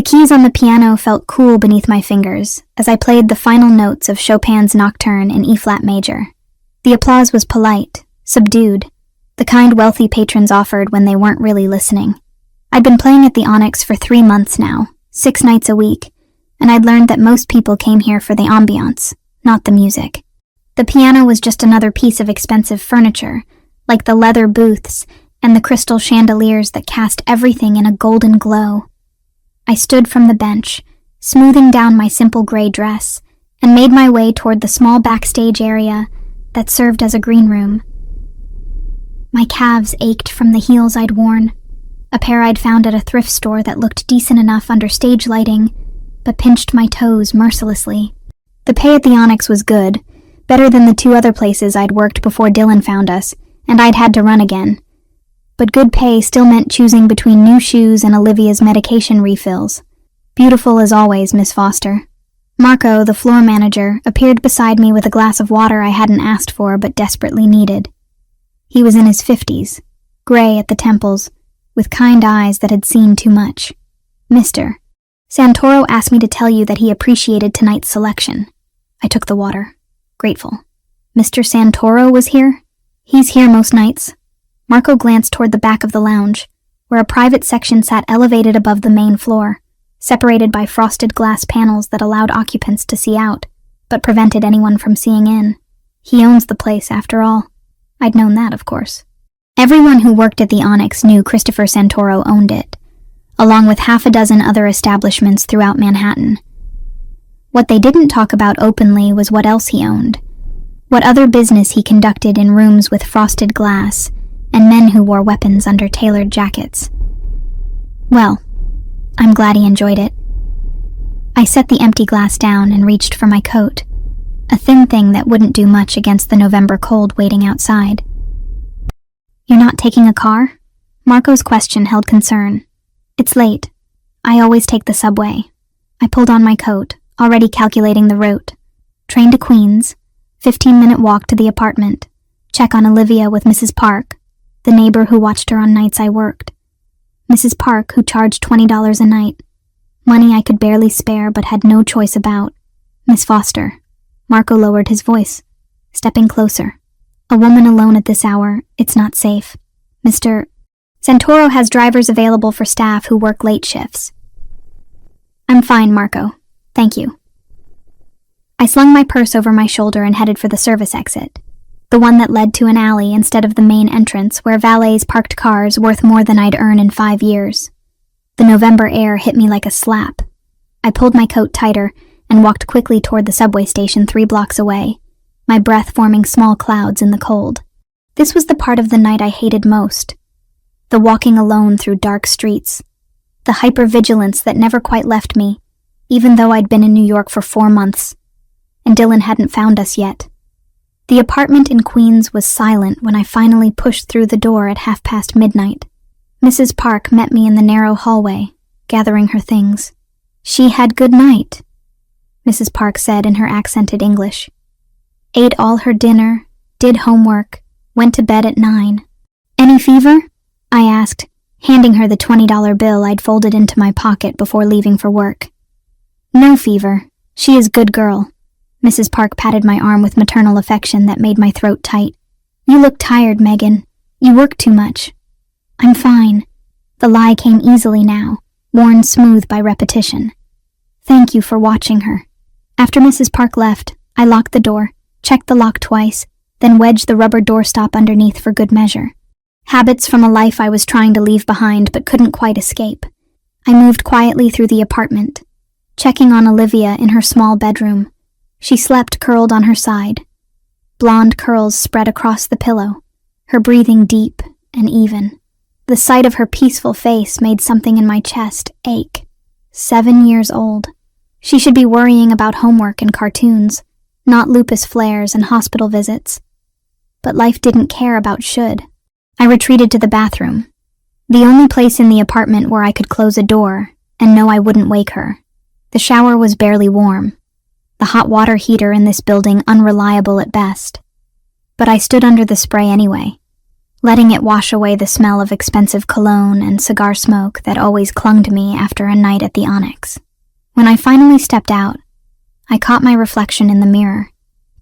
keys on the piano felt cool beneath my fingers as I played the final notes of Chopin's Nocturne in E-flat major. The applause was polite, subdued, the kind wealthy patrons offered when they weren't really listening. I'd been playing at the Onyx for 3 months now, 6 nights a week, and I'd learned that most people came here for the ambiance, not the music. The piano was just another piece of expensive furniture, like the leather booths and the crystal chandeliers that cast everything in a golden glow. I stood from the bench, smoothing down my simple gray dress, and made my way toward the small backstage area that served as a green room. My calves ached from the heels I'd worn, a pair I'd found at a thrift store that looked decent enough under stage lighting, but pinched my toes mercilessly. The pay at the Onyx was good, better than the 2 other places I'd worked before Dylan found us, and I'd had to run again. But good pay still meant choosing between new shoes and Olivia's medication refills. Beautiful as always, Miss Foster. Marco, the floor manager, appeared beside me with a glass of water I hadn't asked for but desperately needed. He was in his 50s, gray at the temples, with kind eyes that had seen too much. Mr. Santoro asked me to tell you that he appreciated tonight's selection. I took the water, grateful. Mr. Santoro was here? He's here most nights. Marco glanced toward the back of the lounge, where a private section sat elevated above the main floor, separated by frosted glass panels that allowed occupants to see out, but prevented anyone from seeing in. He owns the place, after all. I'd known that, of course. Everyone who worked at the Onyx knew Christopher Santoro owned it, along with 6 other establishments throughout Manhattan. What they didn't talk about openly was what else he owned, what other business he conducted in rooms with frosted glass, and men who wore weapons under tailored jackets. Well, I'm glad he enjoyed it. I set the empty glass down and reached for my coat, a thin thing that wouldn't do much against the November cold waiting outside. You're not taking a car? Marco's question held concern. It's late. I always take the subway. I pulled on my coat, already calculating the route. Train to Queens, 15-minute walk to the apartment, check on Olivia with Mrs. Park, the neighbor who watched her on nights I worked. Mrs. Park, who charged $20 a night. Money I could barely spare but had no choice about. Miss Foster. Marco lowered his voice, stepping closer. A woman alone at this hour, it's not safe. Mr. Santoro has drivers available for staff who work late shifts. I'm fine, Marco. Thank you. I slung my purse over my shoulder and headed for the service exit, the one that led to an alley instead of the main entrance where valets parked cars worth more than I'd earn in 5 years. The November air hit me like a slap. I pulled my coat tighter and walked quickly toward the subway station 3 blocks away, my breath forming small clouds in the cold. This was the part of the night I hated most. The walking alone through dark streets. The hypervigilance that never quite left me, even though I'd been in New York for 4 months, and Dylan hadn't found us yet. The apartment in Queens was silent when I finally pushed through the door at midnight. Mrs. Park met me in the narrow hallway, gathering her things. She had good night, Mrs. Park said in her accented English. Ate all her dinner, did homework, went to bed at 9. Any fever? I asked, handing her the $20 bill I'd folded into my pocket before leaving for work. No fever. She is good girl. Mrs. Park patted my arm with maternal affection that made my throat tight. You look tired, Megan. You work too much. I'm fine. The lie came easily now, worn smooth by repetition. Thank you for watching her. After Mrs. Park left, I locked the door, checked the lock twice, then wedged the rubber doorstop underneath for good measure. Habits from a life I was trying to leave behind but couldn't quite escape. I moved quietly through the apartment, checking on Olivia in her small bedroom. She slept curled on her side. Blonde curls spread across the pillow, her breathing deep and even. The sight of her peaceful face made something in my chest ache. 7 years old. She should be worrying about homework and cartoons, not lupus flares and hospital visits. But life didn't care about should. I retreated to the bathroom, the only place in the apartment where I could close a door and know I wouldn't wake her. The shower was barely warm, the hot water heater in this building unreliable at best. But I stood under the spray anyway, letting it wash away the smell of expensive cologne and cigar smoke that always clung to me after a night at the Onyx. When I finally stepped out, I caught my reflection in the mirror,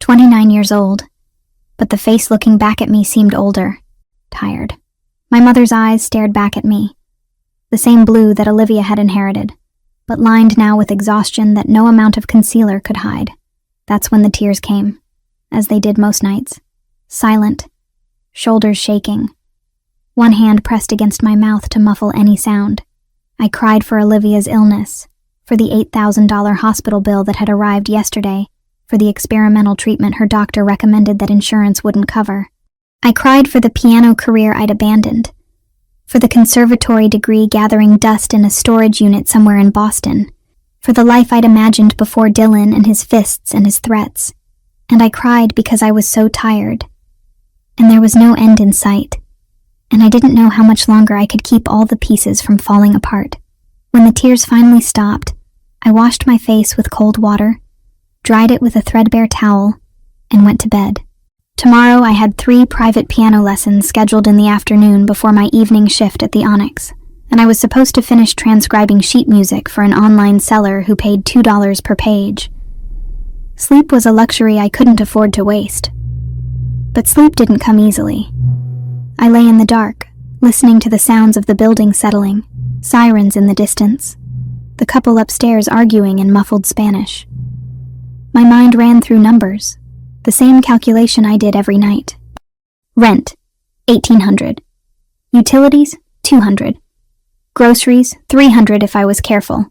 29 years old, but the face looking back at me seemed older, tired. My mother's eyes stared back at me, the same blue that Olivia had inherited, but lined now with exhaustion that no amount of concealer could hide. That's when the tears came, as they did most nights, silent, shoulders shaking, one hand pressed against my mouth to muffle any sound. I cried for Olivia's illness, for the $8,000 hospital bill that had arrived yesterday, for the experimental treatment her doctor recommended that insurance wouldn't cover. I cried for the piano career I'd abandoned, for the conservatory degree gathering dust in a storage unit somewhere in Boston, for the life I'd imagined before Dylan and his fists and his threats. And I cried because I was so tired, and there was no end in sight, and I didn't know how much longer I could keep all the pieces from falling apart. When the tears finally stopped, I washed my face with cold water, dried it with a threadbare towel, and went to bed. Tomorrow I had 3 private piano lessons scheduled in the afternoon before my evening shift at the Onyx, and I was supposed to finish transcribing sheet music for an online seller who paid $2 per page. Sleep was a luxury I couldn't afford to waste. But sleep didn't come easily. I lay in the dark, listening to the sounds of the building settling, sirens in the distance, the couple upstairs arguing in muffled Spanish. My mind ran through numbers, the same calculation I did every night. Rent, $1,800. Utilities, $200. Groceries, $300 if I was careful.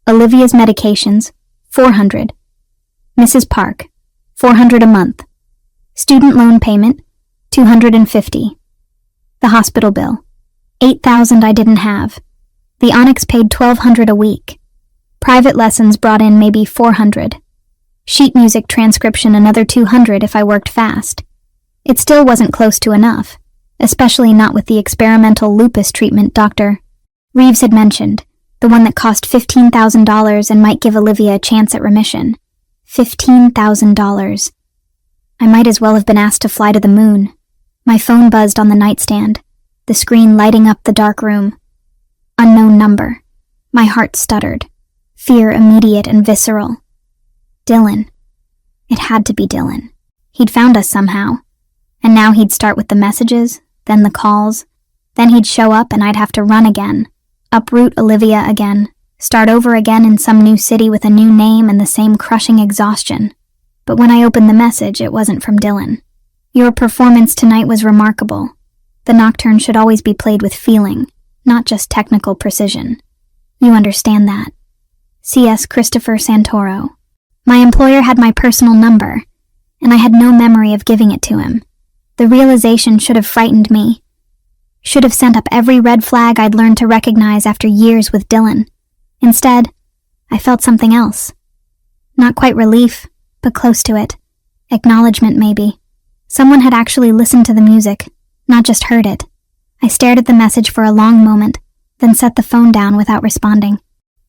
Olivia's medications, $400. Mrs. Park, $400 a month. Student loan payment, $250. The hospital bill, $8,000 I didn't have. The Onyx paid $1,200 a week. Private lessons brought in maybe $400. Sheet music transcription another $200 if I worked fast. It still wasn't close to enough, especially not with the experimental lupus treatment Dr. Reeves had mentioned, the one that cost $15,000 and might give Olivia a chance at remission. $15,000. I might as well have been asked to fly to the moon. My phone buzzed on the nightstand, the screen lighting up the dark room. Unknown number. My heart stuttered. Fear immediate and visceral. Dylan. It had to be Dylan. He'd found us somehow. And now he'd start with the messages, then the calls. Then he'd show up and I'd have to run again. Uproot Olivia again. Start over again in some new city with a new name and the same crushing exhaustion. But when I opened the message, it wasn't from Dylan. Your performance tonight was remarkable. The nocturne should always be played with feeling, not just technical precision. You understand that. C.S. Christopher Santoro. My employer had my personal number, and I had no memory of giving it to him. The realization should have frightened me. Should have sent up every red flag I'd learned to recognize after years with Dylan. Instead, I felt something else. Not quite relief, but close to it. Acknowledgement, maybe. Someone had actually listened to the music, not just heard it. I stared at the message for a long moment, then set the phone down without responding.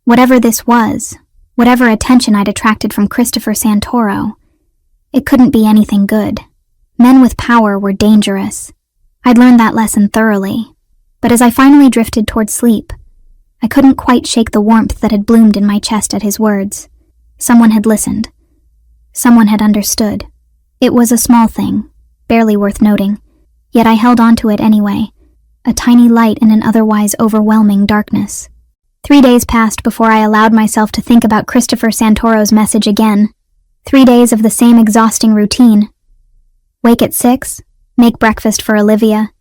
Whatever this was, whatever attention I'd attracted from Christopher Santoro, it couldn't be anything good. Men with power were dangerous. I'd learned that lesson thoroughly, but as I finally drifted toward sleep, I couldn't quite shake the warmth that had bloomed in my chest at his words. Someone had listened. Someone had understood. It was a small thing, barely worth noting, yet I held on to it anyway, a tiny light in an otherwise overwhelming darkness. 3 days passed before I allowed myself to think about Christopher Santoro's message again. 3 days of the same exhausting routine. Wake at 6, make breakfast for Olivia,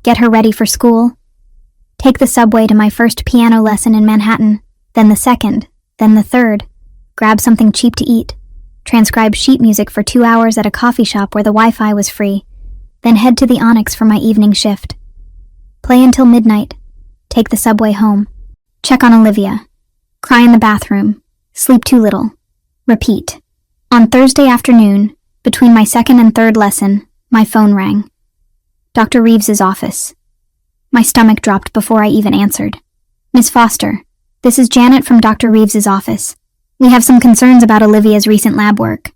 get her ready for school, take the subway to my first piano lesson in Manhattan, then the second, then the third, grab something cheap to eat, transcribe sheet music for 2 hours at a coffee shop where the Wi-Fi was free, then head to the Onyx for my evening shift. Play until midnight, take the subway home, check on Olivia, cry in the bathroom, sleep too little, repeat. On Thursday afternoon, between my second and third lesson, my phone rang. Dr. Reeves's office. My stomach dropped before I even answered. Miss Foster, this is Janet from Dr. Reeves's office. We have some concerns about Olivia's recent lab work.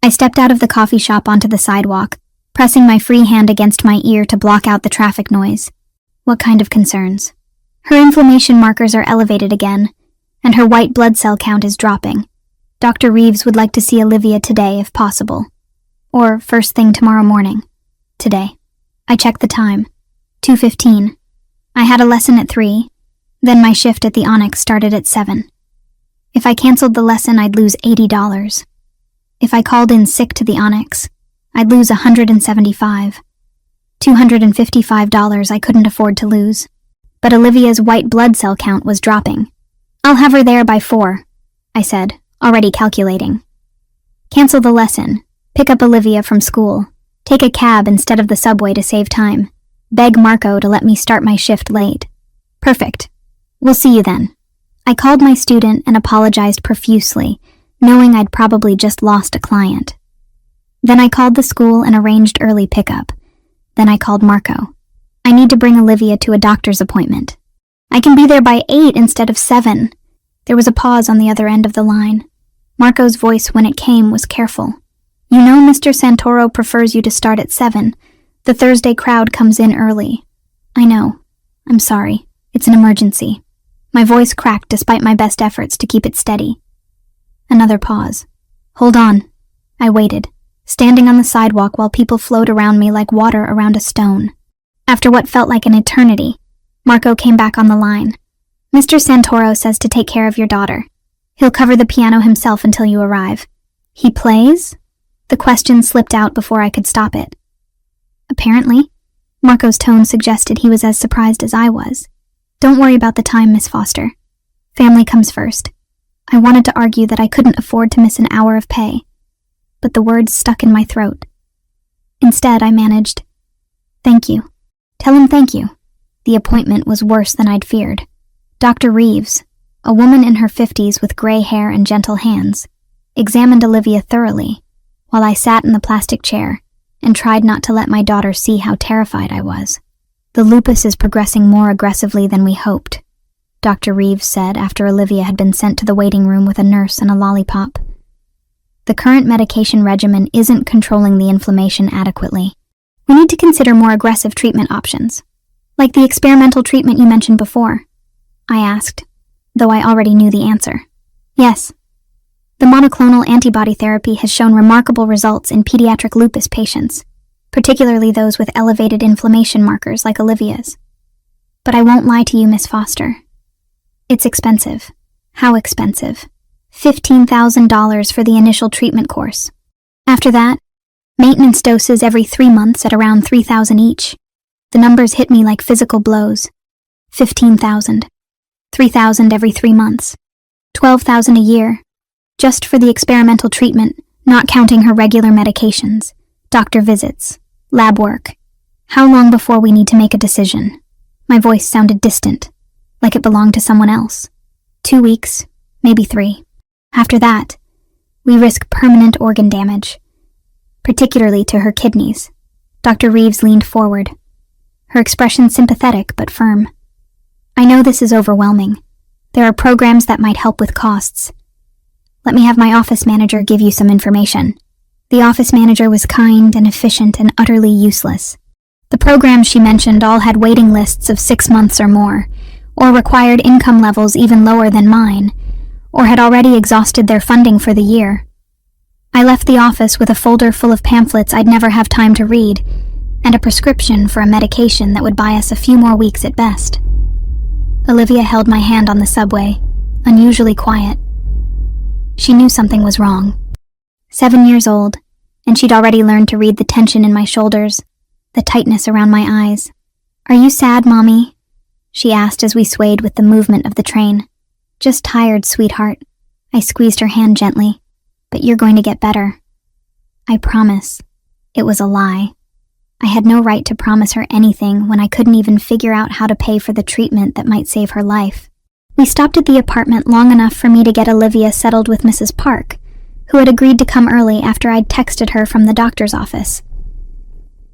I stepped out of the coffee shop onto the sidewalk, pressing my free hand against my ear to block out the traffic noise. What kind of concerns? Her inflammation markers are elevated again, and her white blood cell count is dropping. Dr. Reeves would like to see Olivia today if possible. Or first thing tomorrow morning. Today. I checked the time. 2:15. I had a lesson at 3, then my shift at the Onyx started at 7. If I canceled the lesson, I'd lose $80. If I called in sick to the Onyx, I'd lose $175. $255 I couldn't afford to lose. But Olivia's white blood cell count was dropping. I'll have her there by 4, I said, already calculating. Cancel the lesson, pick up Olivia from school, take a cab instead of the subway to save time, beg Marco to let me start my shift late. Perfect. We'll see you then. I called my student and apologized profusely, knowing I'd probably just lost a client. Then I called the school and arranged early pickup. Then I called Marco. I need to bring Olivia to a doctor's appointment. I can be there by 8 instead of 7. There was a pause on the other end of the line. Marco's voice when it came was careful. You know Mr. Santoro prefers you to start at 7. The Thursday crowd comes in early. I know. I'm sorry. It's an emergency. My voice cracked despite my best efforts to keep it steady. Another pause. Hold on. I waited, standing on the sidewalk while people flowed around me like water around a stone. After what felt like an eternity, Marco came back on the line. Mr. Santoro says to take care of your daughter. He'll cover the piano himself until you arrive. He plays? The question slipped out before I could stop it. Apparently, Marco's tone suggested he was as surprised as I was. Don't worry about the time, Miss Foster. Family comes first. I wanted to argue that I couldn't afford to miss an hour of pay, but the words stuck in my throat. Instead, I managed, Thank you. Tell him thank you. The appointment was worse than I'd feared. Dr. Reeves, a woman in her 50s with gray hair and gentle hands, examined Olivia thoroughly, while I sat in the plastic chair and tried not to let my daughter see how terrified I was. The lupus is progressing more aggressively than we hoped, Dr. Reeves said after Olivia had been sent to the waiting room with a nurse and a lollipop. The current medication regimen isn't controlling the inflammation adequately. We need to consider more aggressive treatment options, like the experimental treatment you mentioned before. I asked, though I already knew the answer. Yes. The monoclonal antibody therapy has shown remarkable results in pediatric lupus patients, particularly those with elevated inflammation markers like Olivia's. But I won't lie to you, Miss Foster. It's expensive. How expensive? $15,000 for the initial treatment course. After that, maintenance doses every 3 months at around $3,000 each. The numbers hit me like physical blows. $15,000. $3,000 every 3 months. $12,000 a year. Just for the experimental treatment, not counting her regular medications, doctor visits, lab work. How long before we need to make a decision? My voice sounded distant, like it belonged to someone else. 2 weeks, maybe 3. After that, we risk permanent organ damage, particularly to her kidneys. Dr. Reeves leaned forward, her expression sympathetic but firm. I know this is overwhelming. There are programs that might help with costs. Let me have my office manager give you some information. The office manager was kind and efficient and utterly useless. The programs she mentioned all had waiting lists of 6 months or more, or required income levels even lower than mine, or had already exhausted their funding for the year. I left the office with a folder full of pamphlets I'd never have time to read, and a prescription for a medication that would buy us a few more weeks at best. Olivia held my hand on the subway, unusually quiet. She knew something was wrong. 7 years old, and she'd already learned to read the tension in my shoulders, the tightness around my eyes. Are you sad, Mommy? She asked as we swayed with the movement of the train. Just tired, sweetheart. I squeezed her hand gently. But you're going to get better. I promise. It was a lie. I had no right to promise her anything when I couldn't even figure out how to pay for the treatment that might save her life. We stopped at the apartment long enough for me to get Olivia settled with Mrs. Park, who had agreed to come early after I'd texted her from the doctor's office.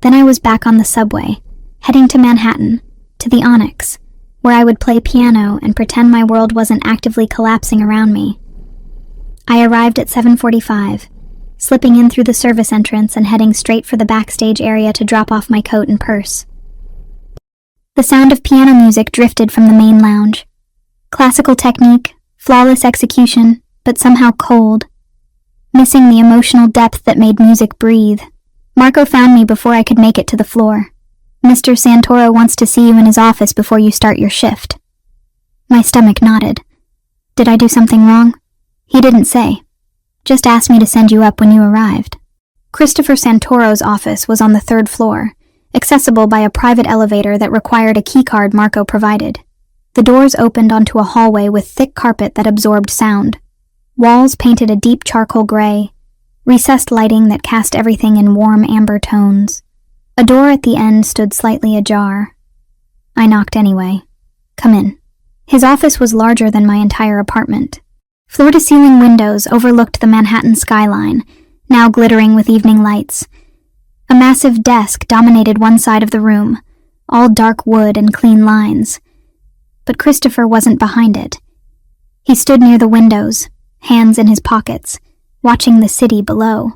Then I was back on the subway, heading to Manhattan, to the Onyx, where I would play piano and pretend my world wasn't actively collapsing around me. I arrived at 7:45, slipping in through the service entrance and heading straight for the backstage area to drop off my coat and purse. The sound of piano music drifted from the main lounge. Classical technique, flawless execution, but somehow cold. Missing the emotional depth that made music breathe. Marco found me before I could make it to the floor. Mr. Santoro wants to see you in his office before you start your shift. My stomach nodded. Did I do something wrong? He didn't say. Just asked me to send you up when you arrived. Christopher Santoro's office was on the 3rd floor, accessible by a private elevator that required a keycard Marco provided. The doors opened onto a hallway with thick carpet that absorbed sound. Walls painted a deep charcoal gray, recessed lighting that cast everything in warm amber tones. A door at the end stood slightly ajar. I knocked anyway. Come in. His office was larger than my entire apartment. Floor-to-ceiling windows overlooked the Manhattan skyline, now glittering with evening lights. A massive desk dominated one side of the room, all dark wood and clean lines. But Christopher wasn't behind it. He stood near the windows, hands in his pockets, watching the city below.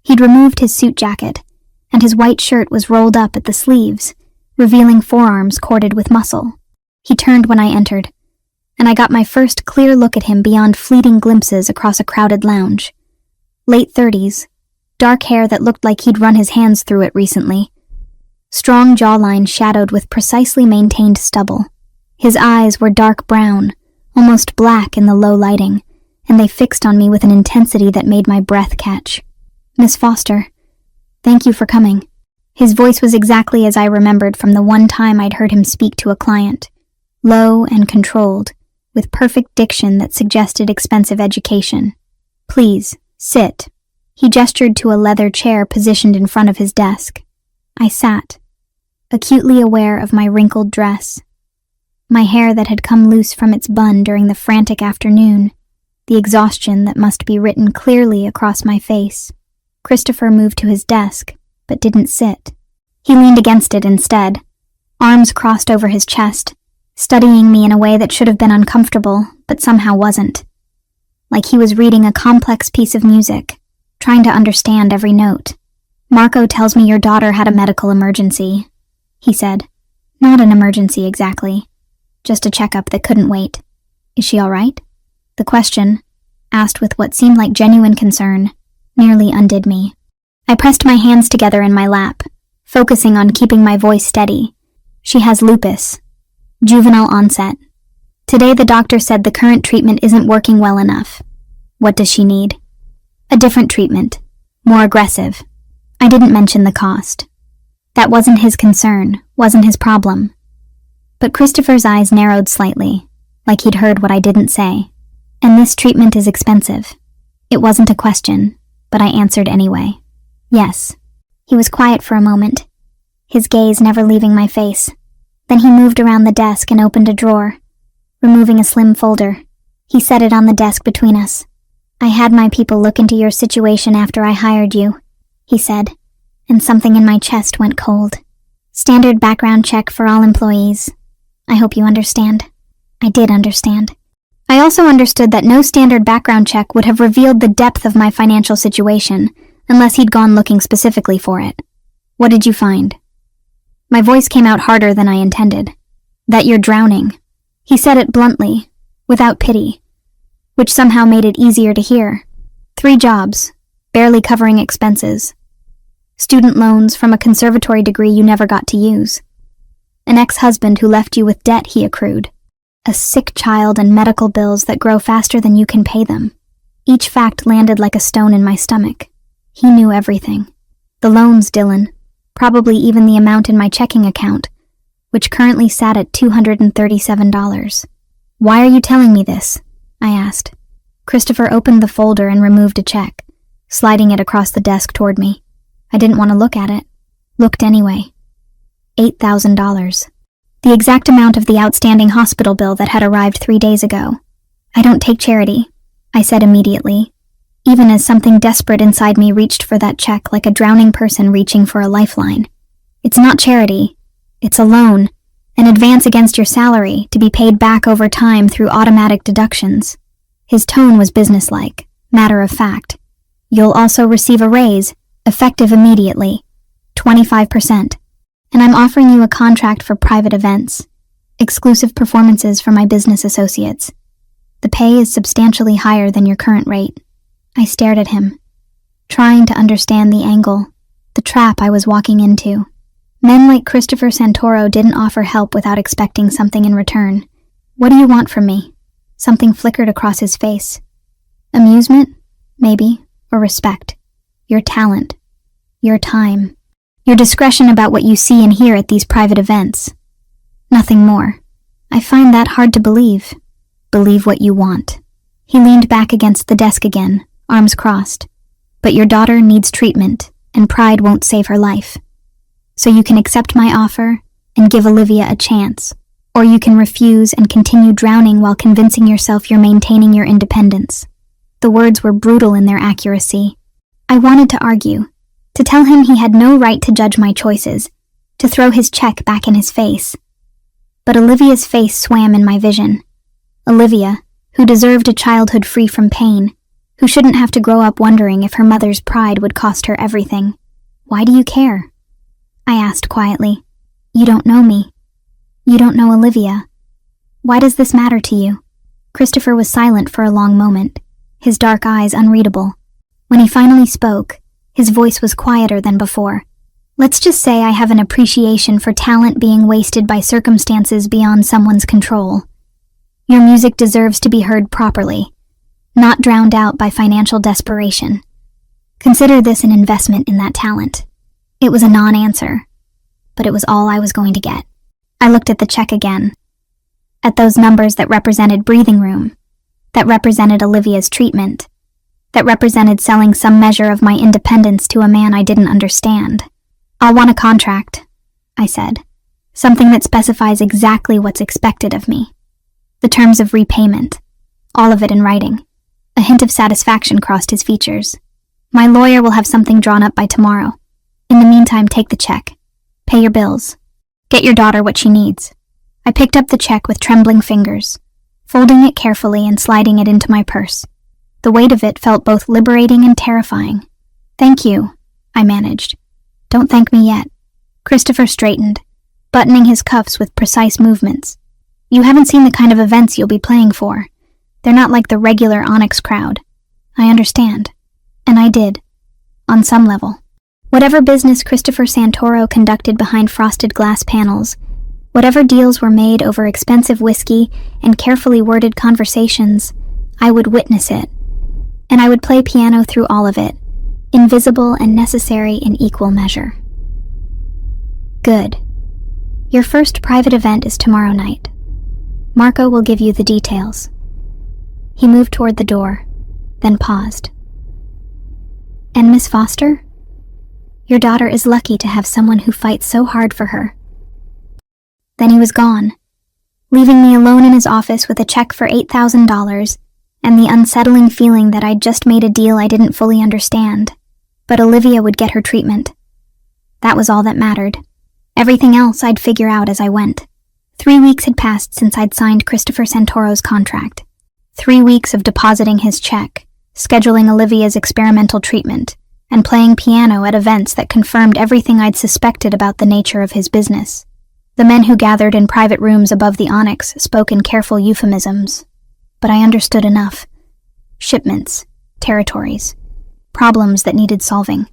He'd removed his suit jacket, and his white shirt was rolled up at the sleeves, revealing forearms corded with muscle. He turned when I entered, and I got my first clear look at him beyond fleeting glimpses across a crowded lounge. Late 30s, dark hair that looked like he'd run his hands through it recently. Strong jawline shadowed with precisely maintained stubble. His eyes were dark brown, almost black in the low lighting, and they fixed on me with an intensity that made my breath catch. Miss Foster, thank you for coming. His voice was exactly as I remembered from the one time I'd heard him speak to a client. Low and controlled, with perfect diction that suggested expensive education. Please, sit. He gestured to a leather chair positioned in front of his desk. I sat, acutely aware of my wrinkled dress. My hair that had come loose from its bun during the frantic afternoon, the exhaustion that must be written clearly across my face. Christopher moved to his desk, but didn't sit. He leaned against it instead, arms crossed over his chest, studying me in a way that should have been uncomfortable, but somehow wasn't. Like he was reading a complex piece of music, trying to understand every note. Marco tells me your daughter had a medical emergency, he said. Not an emergency exactly, just a checkup that couldn't wait. Is she all right? The question, asked with what seemed like genuine concern, nearly undid me. I pressed my hands together in my lap, focusing on keeping my voice steady. She has lupus. Juvenile onset. Today the doctor said the current treatment isn't working well enough. What does she need? A different treatment. More aggressive. I didn't mention the cost. That wasn't his concern, wasn't his problem. But Christopher's eyes narrowed slightly, like he'd heard what I didn't say. And this treatment is expensive. It wasn't a question, but I answered anyway. Yes. He was quiet for a moment, his gaze never leaving my face. Then he moved around the desk and opened a drawer, removing a slim folder. He set it on the desk between us. I had my people look into your situation after I hired you, he said, and something in my chest went cold. Standard background check for all employees. I hope you understand. I did understand. I also understood that no standard background check would have revealed the depth of my financial situation, unless he'd gone looking specifically for it. What did you find? My voice came out harder than I intended. That you're drowning. He said it bluntly, without pity, which somehow made it easier to hear. 3 jobs, barely covering expenses. Student loans from a conservatory degree you never got to use. An ex-husband who left you with debt he accrued. A sick child and medical bills that grow faster than you can pay them. Each fact landed like a stone in my stomach. He knew everything. The loans, Dylan. Probably even the amount in my checking account, which currently sat at $237. Why are you telling me this? I asked. Christopher opened the folder and removed a check, sliding it across the desk toward me. I didn't want to look at it. Looked anyway. $8,000. The exact amount of the outstanding hospital bill that had arrived 3 days ago. I don't take charity, I said immediately, even as something desperate inside me reached for that check like a drowning person reaching for a lifeline. It's not charity. It's a loan, an advance against your salary to be paid back over time through automatic deductions. His tone was businesslike, matter of fact. You'll also receive a raise, effective immediately, 25%. And I'm offering you a contract for private events, exclusive performances for my business associates. The pay is substantially higher than your current rate." I stared at him, trying to understand the angle, the trap I was walking into. Men like Christopher Santoro didn't offer help without expecting something in return. "What do you want from me?" Something flickered across his face. "Amusement? Maybe. Or respect. Your talent. Your time. Your discretion about what you see and hear at these private events. Nothing more. I find that hard to believe." "Believe what you want." He leaned back against the desk again, arms crossed. "But your daughter needs treatment, and pride won't save her life. So you can accept my offer and give Olivia a chance, or you can refuse and continue drowning while convincing yourself you're maintaining your independence." The words were brutal in their accuracy. I wanted to argue, to tell him he had no right to judge my choices, to throw his check back in his face. But Olivia's face swam in my vision. Olivia, who deserved a childhood free from pain, who shouldn't have to grow up wondering if her mother's pride would cost her everything. "Why do you care?" I asked quietly. "You don't know me. You don't know Olivia. Why does this matter to you?" Christopher was silent for a long moment, his dark eyes unreadable. When he finally spoke, his voice was quieter than before. "Let's just say I have an appreciation for talent being wasted by circumstances beyond someone's control. Your music deserves to be heard properly, not drowned out by financial desperation. Consider this an investment in that talent." It was a non-answer, but it was all I was going to get. I looked at the check again, at those numbers that represented breathing room, that represented Olivia's treatment, that represented selling some measure of my independence to a man I didn't understand. "I'll want a contract," I said. "Something that specifies exactly what's expected of me. The terms of repayment, all of it in writing." A hint of satisfaction crossed his features. "My lawyer will have something drawn up by tomorrow. In the meantime, take the check. Pay your bills. Get your daughter what she needs." I picked up the check with trembling fingers, folding it carefully and sliding it into my purse. The weight of it felt both liberating and terrifying. "Thank you," I managed. "Don't thank me yet." Christopher straightened, buttoning his cuffs with precise movements. "You haven't seen the kind of events you'll be playing for. They're not like the regular Onyx crowd." I understand. And I did. On some level. Whatever business Christopher Santoro conducted behind frosted glass panels, whatever deals were made over expensive whiskey and carefully worded conversations, I would witness it. And I would play piano through all of it, invisible and necessary in equal measure. "Good. Your first private event is tomorrow night. Marco will give you the details." He moved toward the door, then paused. "And Miss Foster? Your daughter is lucky to have someone who fights so hard for her." Then he was gone, leaving me alone in his office with a check for $8,000 and the unsettling feeling that I'd just made a deal I didn't fully understand. But Olivia would get her treatment. That was all that mattered. Everything else I'd figure out as I went. 3 weeks had passed since I'd signed Christopher Santoro's contract. 3 weeks of depositing his check, scheduling Olivia's experimental treatment, and playing piano at events that confirmed everything I'd suspected about the nature of his business. The men who gathered in private rooms above the Onyx spoke in careful euphemisms, but I understood enough. Shipments, territories, problems that needed solving.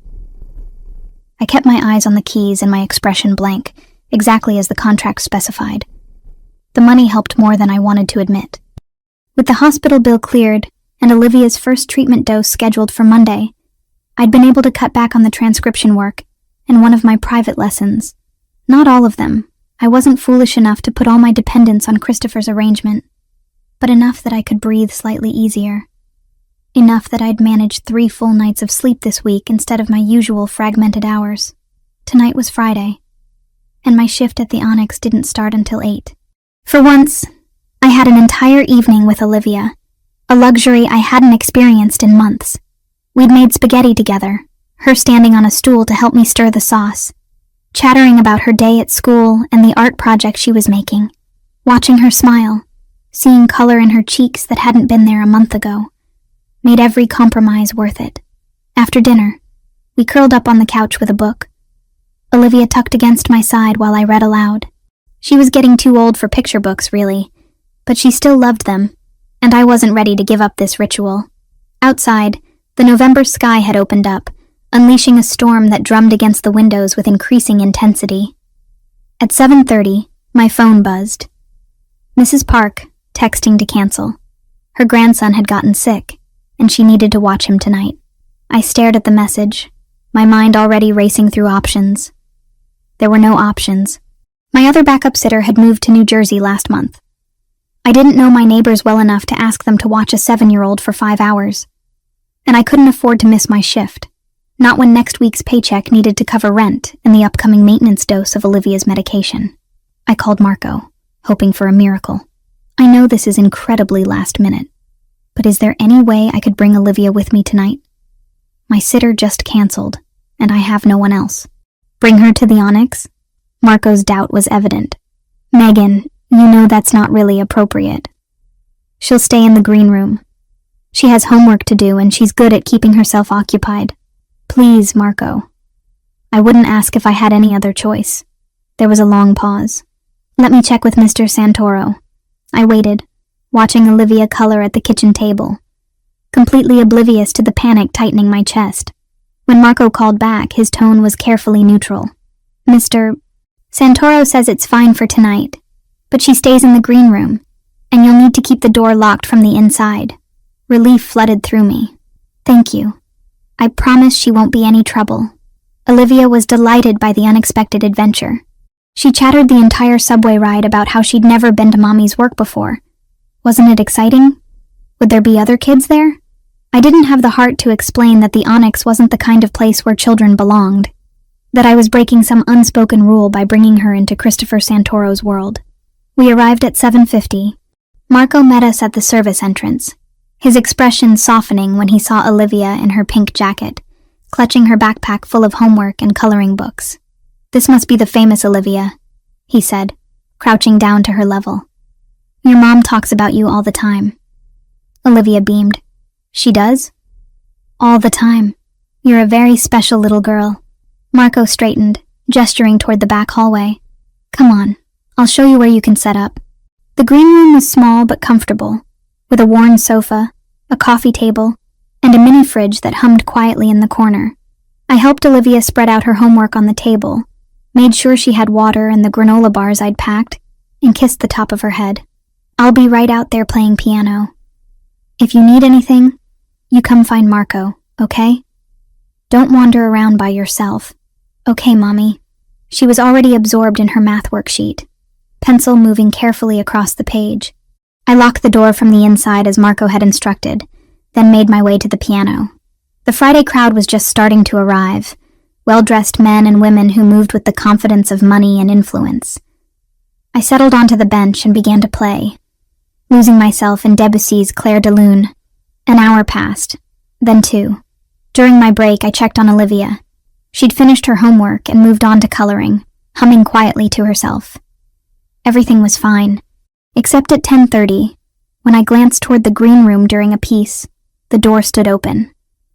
I kept my eyes on the keys and my expression blank, exactly as the contract specified. The money helped more than I wanted to admit. With the hospital bill cleared and Olivia's first treatment dose scheduled for Monday, I'd been able to cut back on the transcription work and one of my private lessons. Not all of them. I wasn't foolish enough to put all my dependence on Christopher's arrangement, but enough that I could breathe slightly easier. Enough that I'd managed 3 full nights of sleep this week instead of my usual fragmented hours. Tonight was Friday, and my shift at the Onyx didn't start until 8. For once, I had an entire evening with Olivia, a luxury I hadn't experienced in months. We'd made spaghetti together, her standing on a stool to help me stir the sauce, chattering about her day at school and the art project she was making, watching her smile, seeing color in her cheeks that hadn't been there a month ago, made every compromise worth it. After dinner, we curled up on the couch with a book. Olivia tucked against my side while I read aloud. She was getting too old for picture books, really, but she still loved them, and I wasn't ready to give up this ritual. Outside, the November sky had opened up, unleashing a storm that drummed against the windows with increasing intensity. At 7:30, my phone buzzed. Mrs. Park, texting to cancel. Her grandson had gotten sick, and she needed to watch him tonight. I stared at the message, my mind already racing through options. There were no options. My other backup sitter had moved to New Jersey last month. I didn't know my neighbors well enough to ask them to watch a 7-year-old for 5 hours. And I couldn't afford to miss my shift, not when next week's paycheck needed to cover rent and the upcoming maintenance dose of Olivia's medication. I called Marco, hoping for a miracle. I know this is incredibly last minute, but is there any way I could bring Olivia with me tonight? My sitter just canceled, and I have no one else. Bring her to the Onyx? Marco's doubt was evident. Megan, you know that's not really appropriate. She'll stay in the green room. She has homework to do, and she's good at keeping herself occupied. Please, Marco. I wouldn't ask if I had any other choice. There was a long pause. Let me check with Mr. Santoro. I waited, watching Olivia color at the kitchen table, completely oblivious to the panic tightening my chest. When Marco called back, his tone was carefully neutral. Mr. Santoro says it's fine for tonight, but she stays in the green room, and you'll need to keep the door locked from the inside. Relief flooded through me. Thank you. I promise she won't be any trouble. Olivia was delighted by the unexpected adventure. She chattered the entire subway ride about how she'd never been to Mommy's work before. Wasn't it exciting? Would there be other kids there? I didn't have the heart to explain that the Onyx wasn't the kind of place where children belonged, that I was breaking some unspoken rule by bringing her into Christopher Santoro's world. We arrived at 7:50. Marco met us at the service entrance, his expression softening when he saw Olivia in her pink jacket, clutching her backpack full of homework and coloring books. This must be the famous Olivia, he said, crouching down to her level. Your mom talks about you all the time. Olivia beamed. She does? All the time. You're a very special little girl. Marco straightened, gesturing toward the back hallway. Come on, I'll show you where you can set up. The green room was small but comfortable, with a worn sofa, a coffee table, and a mini fridge that hummed quietly in the corner. I helped Olivia spread out her homework on the table, made sure she had water and the granola bars I'd packed, and kissed the top of her head. I'll be right out there playing piano. If you need anything, you come find Marco, okay? Don't wander around by yourself. Okay, Mommy. She was already absorbed in her math worksheet, pencil moving carefully across the page. I locked the door from the inside as Marco had instructed, then made my way to the piano. The Friday crowd was just starting to arrive, well-dressed men and women who moved with the confidence of money and influence. I settled onto the bench and began to play, losing myself in Debussy's Clair de Lune. An hour passed, then 2. During my break, I checked on Olivia. She'd finished her homework and moved on to coloring, humming quietly to herself. Everything was fine, except at 10:30, when I glanced toward the green room during a piece. The door stood open.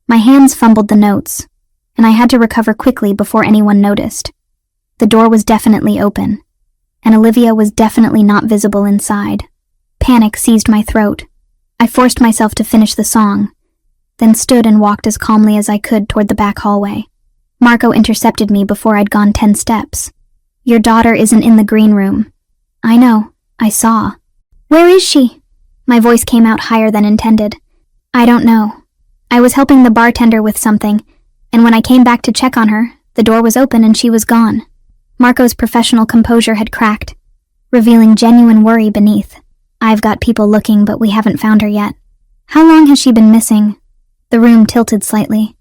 My hands fumbled the notes, and I had to recover quickly before anyone noticed. The door was definitely open, and Olivia was definitely not visible inside. Panic seized my throat. I forced myself to finish the song, then stood and walked as calmly as I could toward the back hallway. Marco intercepted me before I'd gone 10 steps. Your daughter isn't in the green room. I know, I saw. Where is she? My voice came out higher than intended. I don't know. I was helping the bartender with something, and when I came back to check on her, the door was open and she was gone. Marco's professional composure had cracked, revealing genuine worry beneath. I've got people looking, but we haven't found her yet. How long has she been missing? The room tilted slightly,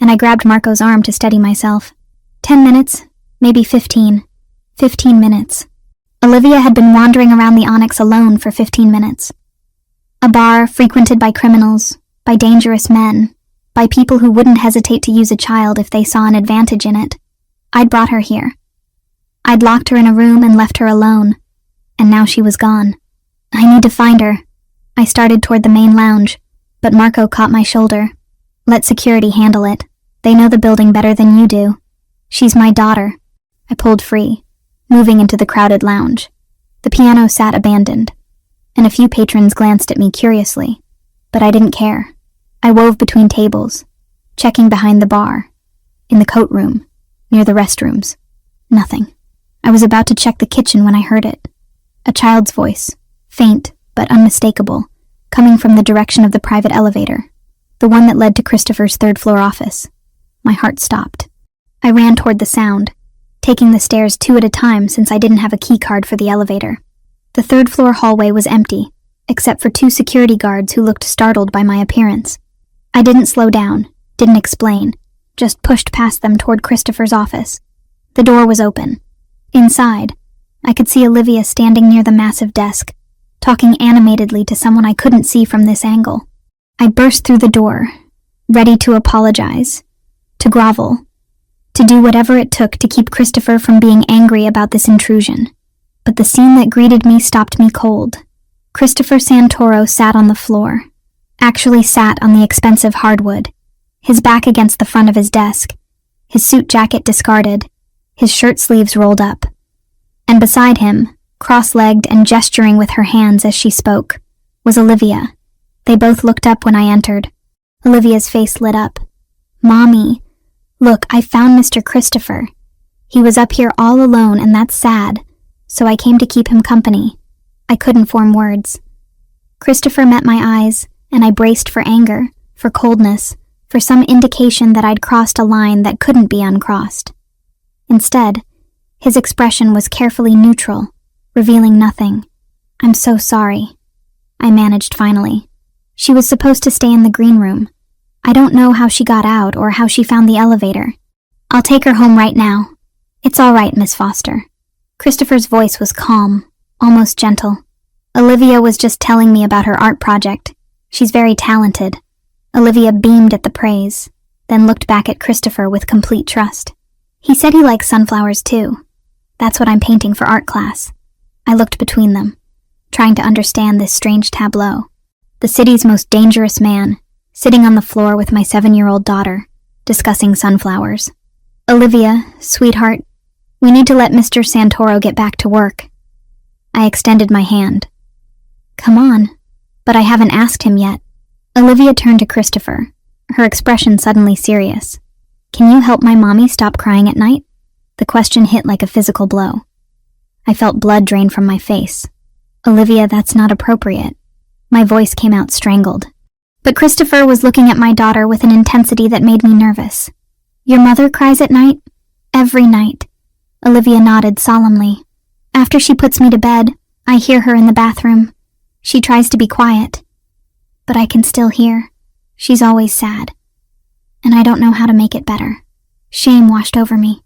and I grabbed Marco's arm to steady myself. 10 minutes, maybe 15. 15 minutes. Olivia had been wandering around the Onyx alone for 15 minutes. A bar frequented by criminals, by dangerous men, by people who wouldn't hesitate to use a child if they saw an advantage in it. I'd brought her here. I'd locked her in a room and left her alone, and now she was gone. I need to find her. I started toward the main lounge, but Marco caught my shoulder. Let security handle it. They know the building better than you do. She's my daughter. I pulled free, moving into the crowded lounge. The piano sat abandoned, and a few patrons glanced at me curiously, but I didn't care. I wove between tables, checking behind the bar, in the coat room, near the restrooms. Nothing. I was about to check the kitchen when I heard it. A child's voice, faint but unmistakable, coming from the direction of the private elevator, the one that led to Christopher's third-floor office. My heart stopped. I ran toward the sound, taking the stairs 2 at a time since I didn't have a key card for the elevator. The third-floor hallway was empty, except for 2 security guards who looked startled by my appearance. I didn't slow down, didn't explain, just pushed past them toward Christopher's office. The door was open. Inside, I could see Olivia standing near the massive desk, talking animatedly to someone I couldn't see from this angle. I burst through the door, ready to apologize, to grovel, to do whatever it took to keep Christopher from being angry about this intrusion. But the scene that greeted me stopped me cold. Christopher Santoro sat on the floor, actually sat on the expensive hardwood, his back against the front of his desk, his suit jacket discarded, his shirt sleeves rolled up. And beside him, cross-legged and gesturing with her hands as she spoke, was Olivia. They both looked up when I entered. Olivia's face lit up. "Mommy, look, I found Mr. Christopher. He was up here all alone and that's sad, so I came to keep him company." I couldn't form words. Christopher met my eyes, and I braced for anger, for coldness, for some indication that I'd crossed a line that couldn't be uncrossed. Instead, his expression was carefully neutral, revealing nothing. "I'm so sorry," I managed finally. "She was supposed to stay in the green room. I don't know how she got out or how she found the elevator. I'll take her home right now. It's all right, Miss Foster." Christopher's voice was calm, almost gentle. "Olivia was just telling me about her art project. She's very talented." Olivia beamed at the praise, then looked back at Christopher with complete trust. "He said he likes sunflowers too. That's what I'm painting for art class." I looked between them, trying to understand this strange tableau. The city's most dangerous man, sitting on the floor with my 7-year-old daughter, discussing sunflowers. "Olivia, sweetheart, we need to let Mr. Santoro get back to work." I extended my hand. "Come on," but I haven't asked him yet. Olivia turned to Christopher, her expression suddenly serious. "Can you help my mommy stop crying at night?" The question hit like a physical blow. I felt blood drain from my face. "Olivia, that's not appropriate." My voice came out strangled. But Christopher was looking at my daughter with an intensity that made me nervous. "Your mother cries at night?" "Every night." Olivia nodded solemnly. "After she puts me to bed, I hear her in the bathroom. She tries to be quiet, but I can still hear. She's always sad. And I don't know how to make it better." Shame washed over me.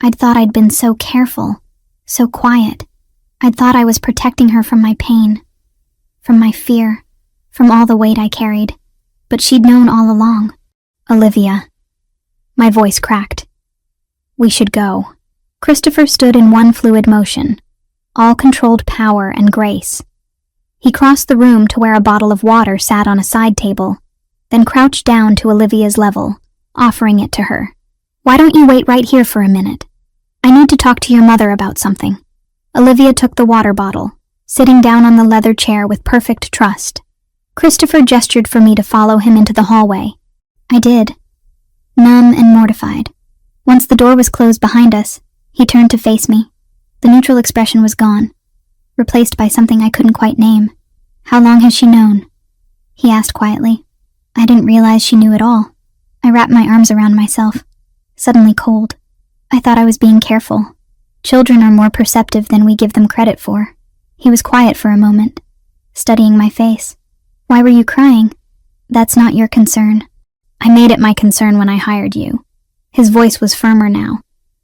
I'd thought I'd been so careful, so quiet. I'd thought I was protecting her from my pain, from my fear, from all the weight I carried. But she'd known all along. "Olivia." My voice cracked. "We should go." Christopher stood in one fluid motion, all controlled power and grace. He crossed the room to where a bottle of water sat on a side table, then crouched down to Olivia's level, offering it to her. "Why don't you wait right here for a minute? I need to talk to your mother about something." Olivia took the water bottle, sitting down on the leather chair with perfect trust. Christopher gestured for me to follow him into the hallway. I did, numb and mortified. Once the door was closed behind us, he turned to face me. The neutral expression was gone, replaced by something I couldn't quite name. "How long has she known?" he asked quietly. I didn't realize she knew at all. I wrapped my arms around myself, suddenly cold. I thought I was being careful. Children are more perceptive than we give them credit for. He was quiet for a moment, studying my face. "Why were you crying?" "That's not your concern." "I made it my concern when I hired you." His voice was firmer now.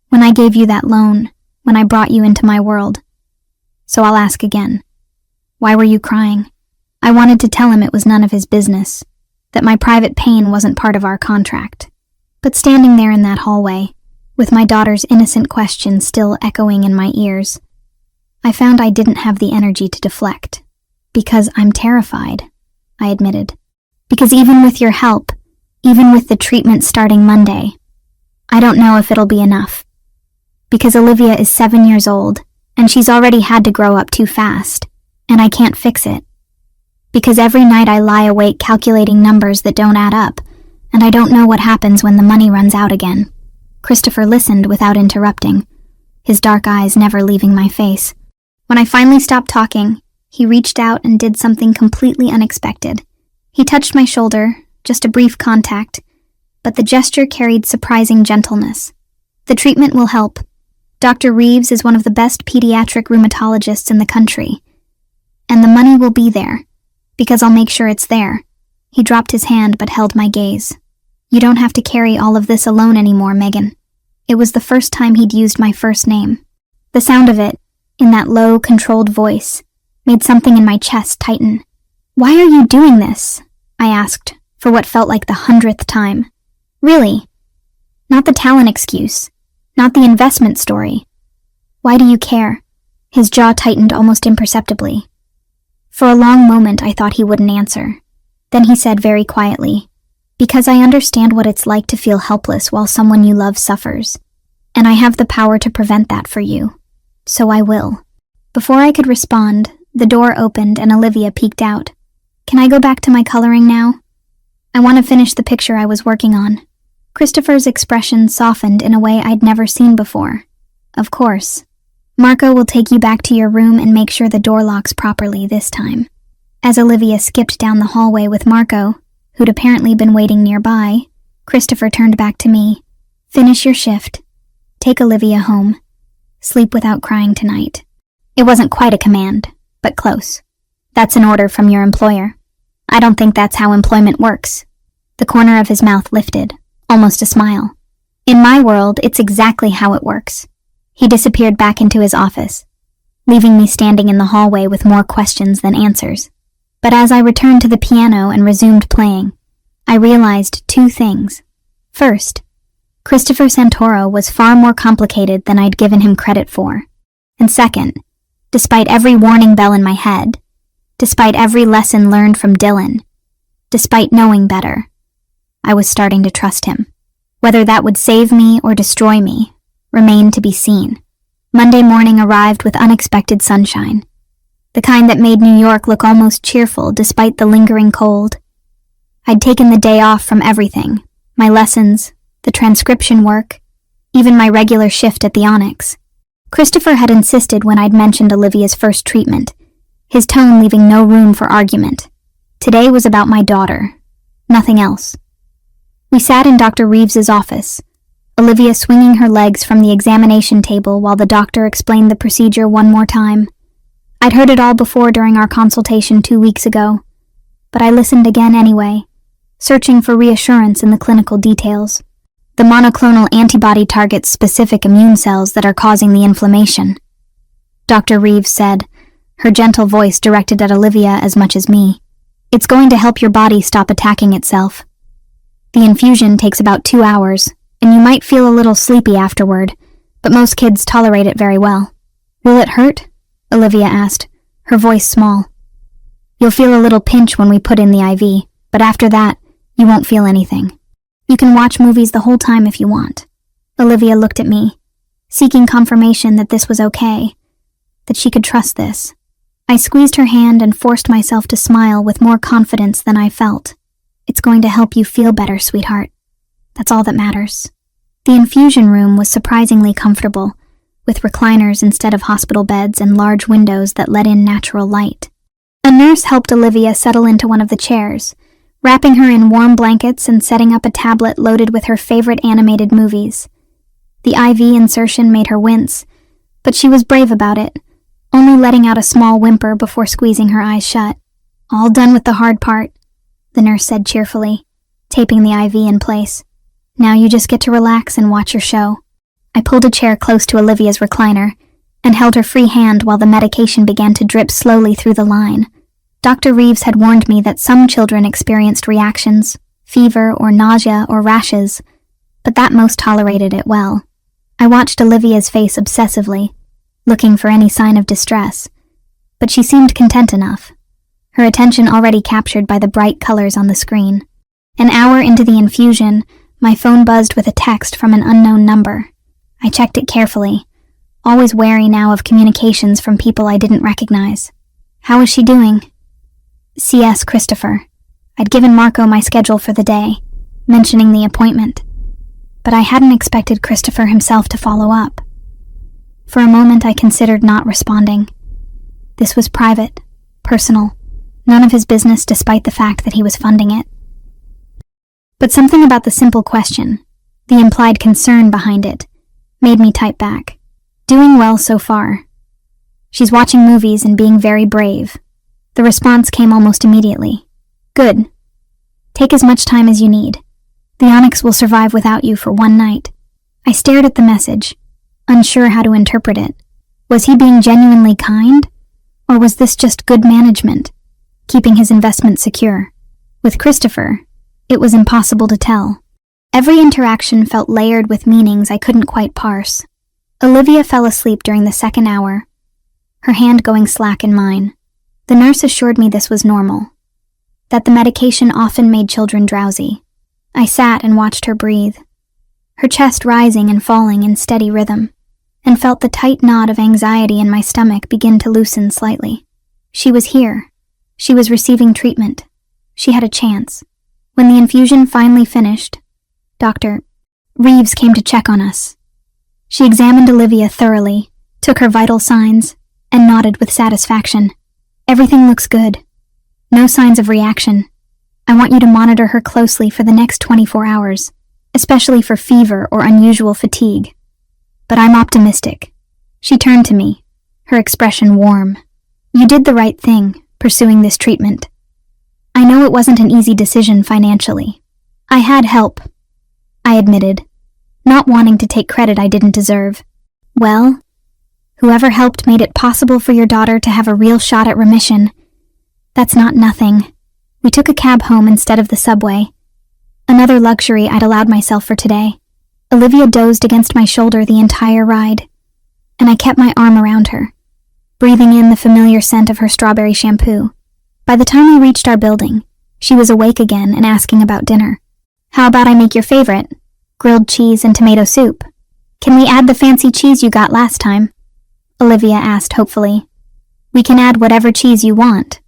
"When I gave you that loan, when I brought you into my world. So I'll ask again. Why were you crying?" I wanted to tell him it was none of his business, that my private pain wasn't part of our contract. But standing there in that hallway, with my daughter's innocent question still echoing in my ears, I found I didn't have the energy to deflect. "Because I'm terrified," I admitted. "Because even with your help, even with the treatment starting Monday. I don't know if it'll be enough. Because Olivia is 7 years old, and she's already had to grow up too fast, and I can't fix it. Because every night I lie awake calculating numbers that don't add up, and I don't know what happens when the money runs out again. Christopher listened without interrupting, his dark eyes never leaving my face. When I finally stopped talking, he reached out and did something completely unexpected. He touched my shoulder, just a brief contact, but the gesture carried surprising gentleness. The treatment will help. Dr. Reeves is one of the best pediatric rheumatologists in the country. And the money will be there, because I'll make sure it's there. He dropped his hand but held my gaze. You don't have to carry all of this alone anymore, Megan. It was the first time he'd used my first name. The sound of it, in that low, controlled voice, made something in my chest tighten. Why are you doing this? I asked, for what felt like the 100th time. Really? Not the talent excuse. Not the investment story. Why do you care? His jaw tightened almost imperceptibly. For a long moment I thought he wouldn't answer. Then he said very quietly, because I understand what it's like to feel helpless while someone you love suffers, and I have the power to prevent that for you. So I will. Before I could respond, the door opened and Olivia peeked out. Can I go back to my coloring now? I want to finish the picture I was working on. Christopher's expression softened in a way I'd never seen before. Of course. Marco will take you back to your room and make sure the door locks properly this time. As Olivia skipped down the hallway with Marco, who'd apparently been waiting nearby, Christopher turned back to me. Finish your shift. Take Olivia home. Sleep without crying tonight. It wasn't quite a command, but close. That's an order from your employer. I don't think that's how employment works. The corner of his mouth lifted, almost a smile. In my world, it's exactly how it works. He disappeared back into his office, leaving me standing in the hallway with more questions than answers. But as I returned to the piano and resumed playing, I realized two things. First, Christopher Santoro was far more complicated than I'd given him credit for. And second, despite every warning bell in my head, despite every lesson learned from Dylan, despite knowing better, I was starting to trust him. Whether that would save me or destroy me remained to be seen. Monday morning arrived with unexpected sunshine, the kind that made New York look almost cheerful despite the lingering cold. I'd taken the day off from everything, my lessons, the transcription work, even my regular shift at the Onyx. Christopher had insisted when I'd mentioned Olivia's first treatment, his tone leaving no room for argument. Today was about my daughter, nothing else. We sat in Dr. Reeves's office, Olivia swinging her legs from the examination table while the doctor explained the procedure one more time. I'd heard it all before during our consultation 2 weeks ago, but I listened again anyway, searching for reassurance in the clinical details. The monoclonal antibody targets specific immune cells that are causing the inflammation. Dr. Reeves said, her gentle voice directed at Olivia as much as me. It's going to help your body stop attacking itself. The infusion takes about 2 hours, and you might feel a little sleepy afterward, but most kids tolerate it very well. Will it hurt? Olivia asked, her voice small. You'll feel a little pinch when we put in the IV, but after that, you won't feel anything. You can watch movies the whole time if you want. Olivia looked at me, seeking confirmation that this was okay, that she could trust this. I squeezed her hand and forced myself to smile with more confidence than I felt. It's going to help you feel better, sweetheart. That's all that matters. The infusion room was surprisingly comfortable, with recliners instead of hospital beds and large windows that let in natural light. A nurse helped Olivia settle into one of the chairs, wrapping her in warm blankets and setting up a tablet loaded with her favorite animated movies. The IV insertion made her wince, but she was brave about it, only letting out a small whimper before squeezing her eyes shut. All done with the hard part, the nurse said cheerfully, taping the IV in place. Now you just get to relax and watch your show. I pulled a chair close to Olivia's recliner and held her free hand while the medication began to drip slowly through the line. Dr. Reeves had warned me that some children experienced reactions, fever or nausea or rashes, but that most tolerated it well. I watched Olivia's face obsessively, looking for any sign of distress, but she seemed content enough, her attention already captured by the bright colors on the screen. An hour into the infusion, my phone buzzed with a text from an unknown number. I checked it carefully, always wary now of communications from people I didn't recognize. How was she doing? CS Christopher. I'd given Marco my schedule for the day, mentioning the appointment. But I hadn't expected Christopher himself to follow up. For a moment I considered not responding. This was private, personal, none of his business despite the fact that he was funding it. But something about the simple question, the implied concern behind it, made me type back. Doing well so far. She's watching movies and being very brave. The response came almost immediately. Good. Take as much time as you need. The Onyx will survive without you for one night. I stared at the message, unsure how to interpret it. Was he being genuinely kind? Or was this just good management, keeping his investment secure? With Christopher, it was impossible to tell. Every interaction felt layered with meanings I couldn't quite parse. Olivia fell asleep during the second hour, her hand going slack in mine. The nurse assured me this was normal, that the medication often made children drowsy. I sat and watched her breathe, her chest rising and falling in steady rhythm, and felt the tight knot of anxiety in my stomach begin to loosen slightly. She was here. She was receiving treatment. She had a chance. When the infusion finally finished, Dr. Reeves came to check on us. She examined Olivia thoroughly, took her vital signs, and nodded with satisfaction. Everything looks good. No signs of reaction. I want you to monitor her closely for the next 24 hours, especially for fever or unusual fatigue. But I'm optimistic. She turned to me, her expression warm. You did the right thing, pursuing this treatment. I know it wasn't an easy decision financially. I had help, I admitted, not wanting to take credit I didn't deserve. Well, whoever helped made it possible for your daughter to have a real shot at remission. That's not nothing. We took a cab home instead of the subway. Another luxury I'd allowed myself for today. Olivia dozed against my shoulder the entire ride, and I kept my arm around her, breathing in the familiar scent of her strawberry shampoo. By the time we reached our building, she was awake again and asking about dinner. How about I make your favorite? Grilled cheese and tomato soup. Can we add the fancy cheese you got last time? Olivia asked hopefully. We can add whatever cheese you want.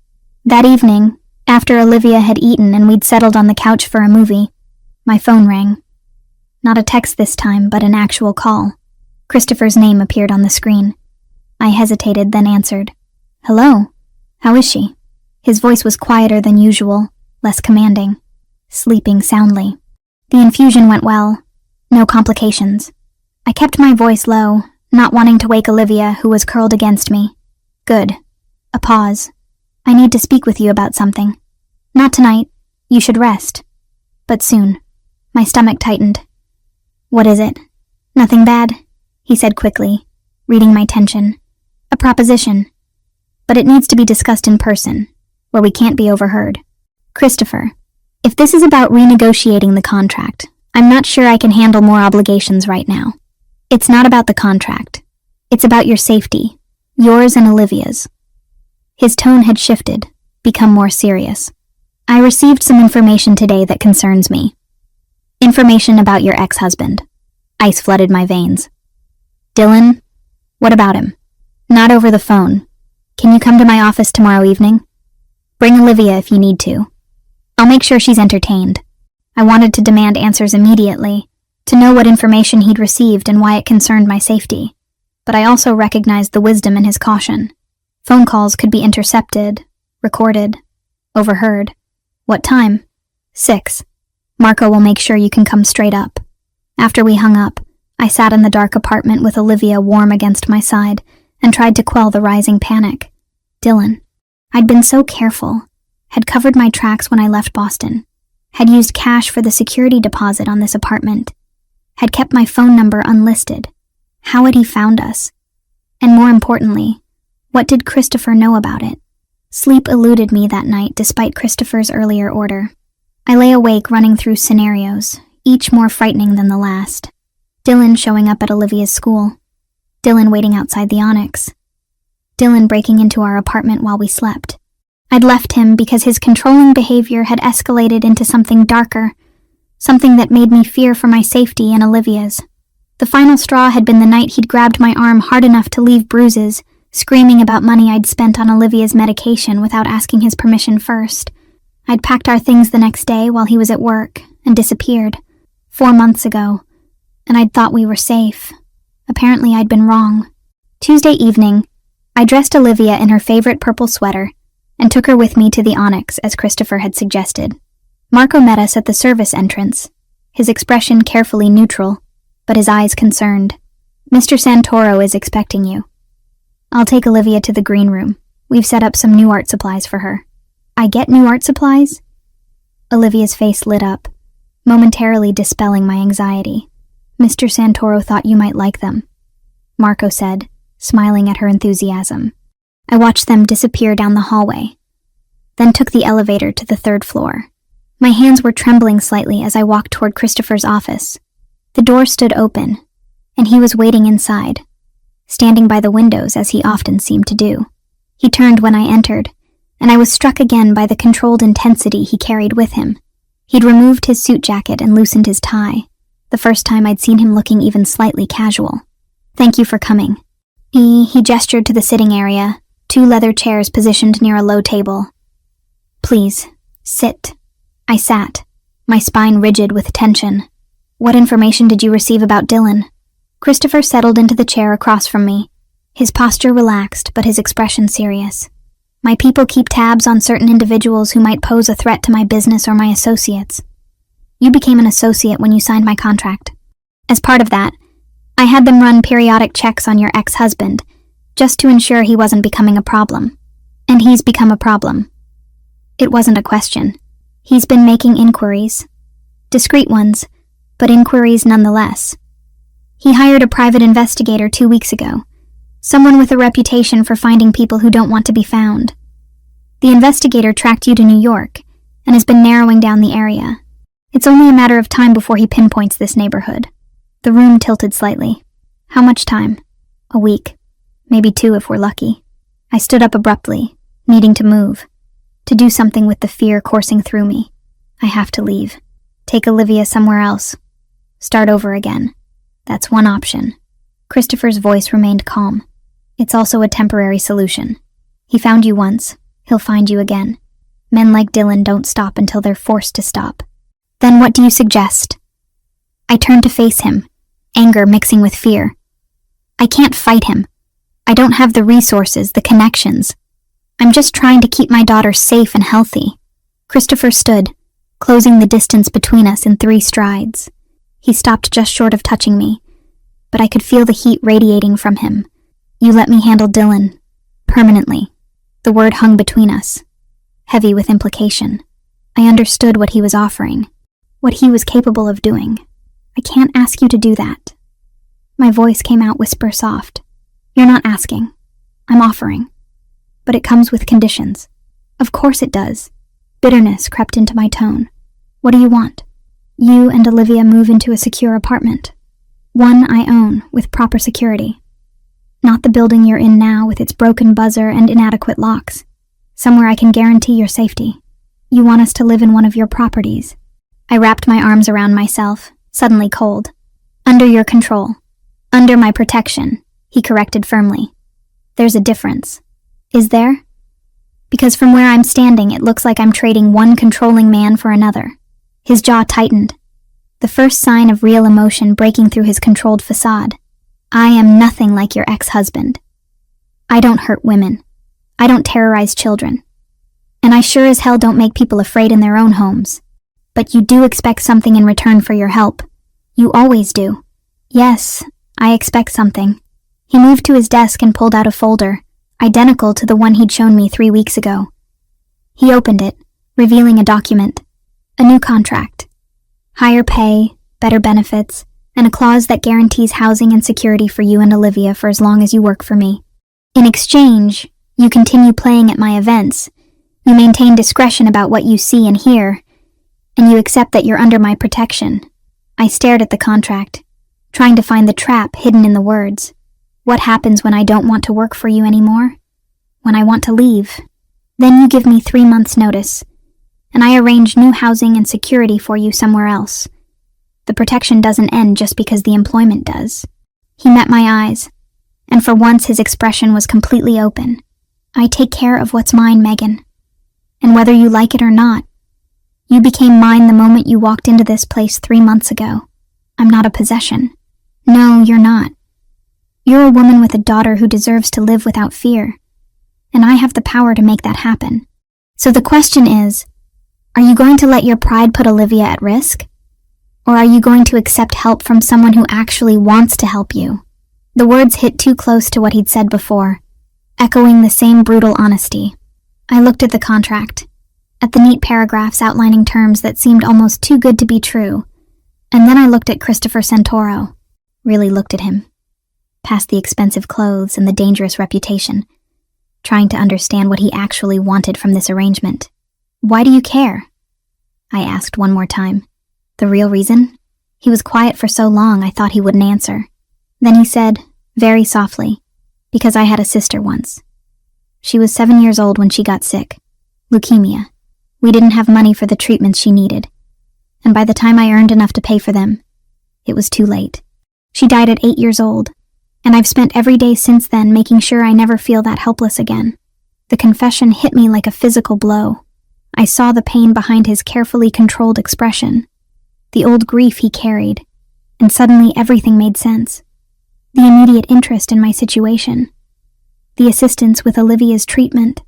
That evening, after Olivia had eaten and we'd settled on the couch for a movie, my phone rang. Not a text this time, but an actual call. Christopher's name appeared on the screen. I hesitated, then answered. Hello. How is she? His voice was quieter than usual, less commanding. Sleeping soundly. The infusion went well. No complications. I kept my voice low, not wanting to wake Olivia, who was curled against me. Good. A pause. I need to speak with you about something. Not tonight. You should rest. But soon. My stomach tightened. What is it? Nothing bad, he said quickly, reading my tension. A proposition. But it needs to be discussed in person, where we can't be overheard. Christopher, if this is about renegotiating the contract, I'm not sure I can handle more obligations right now. It's not about the contract. It's about your safety, yours and Olivia's. His tone had shifted, become more serious. I received some information today that concerns me. Information about your ex-husband. Ice flooded my veins. Dylan? What about him? Not over the phone. Can you come to my office tomorrow evening? Bring Olivia if you need to. I'll make sure she's entertained. I wanted to demand answers immediately, to know what information he'd received and why it concerned my safety. But I also recognized the wisdom in his caution. Phone calls could be intercepted, recorded, overheard. What time? 6. Marco will make sure you can come straight up. After we hung up, I sat in the dark apartment with Olivia warm against my side and tried to quell the rising panic. Dylan. I'd been so careful, had covered my tracks when I left Boston, had used cash for the security deposit on this apartment, had kept my phone number unlisted. How had he found us? And more importantly, what did Christopher know about it? Sleep eluded me that night despite Christopher's earlier order. I lay awake running through scenarios, each more frightening than the last. Dylan showing up at Olivia's school. Dylan waiting outside the Onyx. Dylan breaking into our apartment while we slept. I'd left him because his controlling behavior had escalated into something darker, something that made me fear for my safety and Olivia's. The final straw had been the night he'd grabbed my arm hard enough to leave bruises, screaming about money I'd spent on Olivia's medication without asking his permission first. I'd packed our things the next day while he was at work and disappeared, 4 months ago, and I'd thought we were safe. Apparently I'd been wrong. Tuesday evening, I dressed Olivia in her favorite purple sweater and took her with me to the Onyx as Christopher had suggested. Marco met us at the service entrance, his expression carefully neutral, but his eyes concerned. "Mr. Santoro is expecting you." "I'll take Olivia to the green room. We've set up some new art supplies for her." "I get new art supplies?" Olivia's face lit up, momentarily dispelling my anxiety. "Mr. Santoro thought you might like them," Marco said, smiling at her enthusiasm. I watched them disappear down the hallway, then took the elevator to the 3rd floor. My hands were trembling slightly as I walked toward Christopher's office. The door stood open, and he was waiting inside, standing by the windows as he often seemed to do. He turned when I entered, and I was struck again by the controlled intensity he carried with him. He'd removed his suit jacket and loosened his tie, the first time I'd seen him looking even slightly casual. "Thank you for coming." He gestured to the sitting area, 2 leather chairs positioned near a low table. "Please, sit." I sat, my spine rigid with tension. "What information did you receive about Dylan?" Christopher settled into the chair across from me, his posture relaxed but his expression serious. "My people keep tabs on certain individuals who might pose a threat to my business or my associates. You became an associate when you signed my contract. As part of that, I had them run periodic checks on your ex-husband, just to ensure he wasn't becoming a problem. And he's become a problem." It wasn't a question. He's been making inquiries. Discreet ones, but inquiries nonetheless. He hired a private investigator 2 weeks ago, someone with a reputation for finding people who don't want to be found. The investigator tracked you to New York and has been narrowing down the area. It's only a matter of time before he pinpoints this neighborhood. The room tilted slightly. "How much time?" "A week. Maybe 2 if we're lucky." I stood up abruptly, needing to move, to do something with the fear coursing through me. I have to leave. Take Olivia somewhere else. Start over again. That's one option. Christopher's voice remained calm. It's also a temporary solution. He found you once. He'll find you again. Men like Dylan don't stop until they're forced to stop. Then what do you suggest? I turned to face him, anger mixing with fear. I can't fight him. I don't have the resources, the connections. I'm just trying to keep my daughter safe and healthy. Christopher stood, closing the distance between us in 3 strides. He stopped just short of touching me, but I could feel the heat radiating from him. You let me handle Dylan. Permanently. The word hung between us, heavy with implication. I understood what he was offering, what he was capable of doing. I can't ask you to do that. My voice came out whisper soft. You're not asking. I'm offering. But it comes with conditions. Of course it does. Bitterness crept into my tone. What do you want? You and Olivia move into a secure apartment. One I own, with proper security. Not the building you're in now with its broken buzzer and inadequate locks. Somewhere I can guarantee your safety. You want us to live in one of your properties. I wrapped my arms around myself, suddenly cold. Under your control. Under my protection, he corrected firmly. There's a difference. Is there? Because from where I'm standing, it looks like I'm trading one controlling man for another. His jaw tightened, the first sign of real emotion breaking through his controlled facade. I am nothing like your ex-husband. I don't hurt women. I don't terrorize children. And I sure as hell don't make people afraid in their own homes. But you do expect something in return for your help. You always do. Yes, I expect something. He moved to his desk and pulled out a folder, identical to the one he'd shown me 3 weeks ago. He opened it, revealing a document. A new contract. Higher pay, better benefits, and a clause that guarantees housing and security for you and Olivia for as long as you work for me. In exchange, you continue playing at my events, you maintain discretion about what you see and hear, and you accept that you're under my protection. I stared at the contract, trying to find the trap hidden in the words. What happens when I don't want to work for you anymore? When I want to leave? Then you give me 3 months' notice, and I arrange new housing and security for you somewhere else. The protection doesn't end just because the employment does." He met my eyes, and for once his expression was completely open. "I take care of what's mine, Megan. And whether you like it or not, you became mine the moment you walked into this place 3 months ago. I'm not a possession. No, you're not. You're a woman with a daughter who deserves to live without fear, and I have the power to make that happen. So the question is, are you going to let your pride put Olivia at risk? Or are you going to accept help from someone who actually wants to help you?" The words hit too close to what he'd said before, echoing the same brutal honesty. I looked at the contract, at the neat paragraphs outlining terms that seemed almost too good to be true, and then I looked at Christopher Santoro, really looked at him, past the expensive clothes and the dangerous reputation, trying to understand what he actually wanted from this arrangement. "Why do you care?" I asked one more time. The real reason? He was quiet for so long I thought he wouldn't answer. Then he said, very softly, "Because I had a sister once. She was 7 years old when she got sick. Leukemia. We didn't have money for the treatments she needed. And by the time I earned enough to pay for them, it was too late. She died at 8 years old, and I've spent every day since then making sure I never feel that helpless again." The confession hit me like a physical blow. I saw the pain behind his carefully controlled expression, the old grief he carried, and suddenly everything made sense. The immediate interest in my situation, the assistance with Olivia's treatment,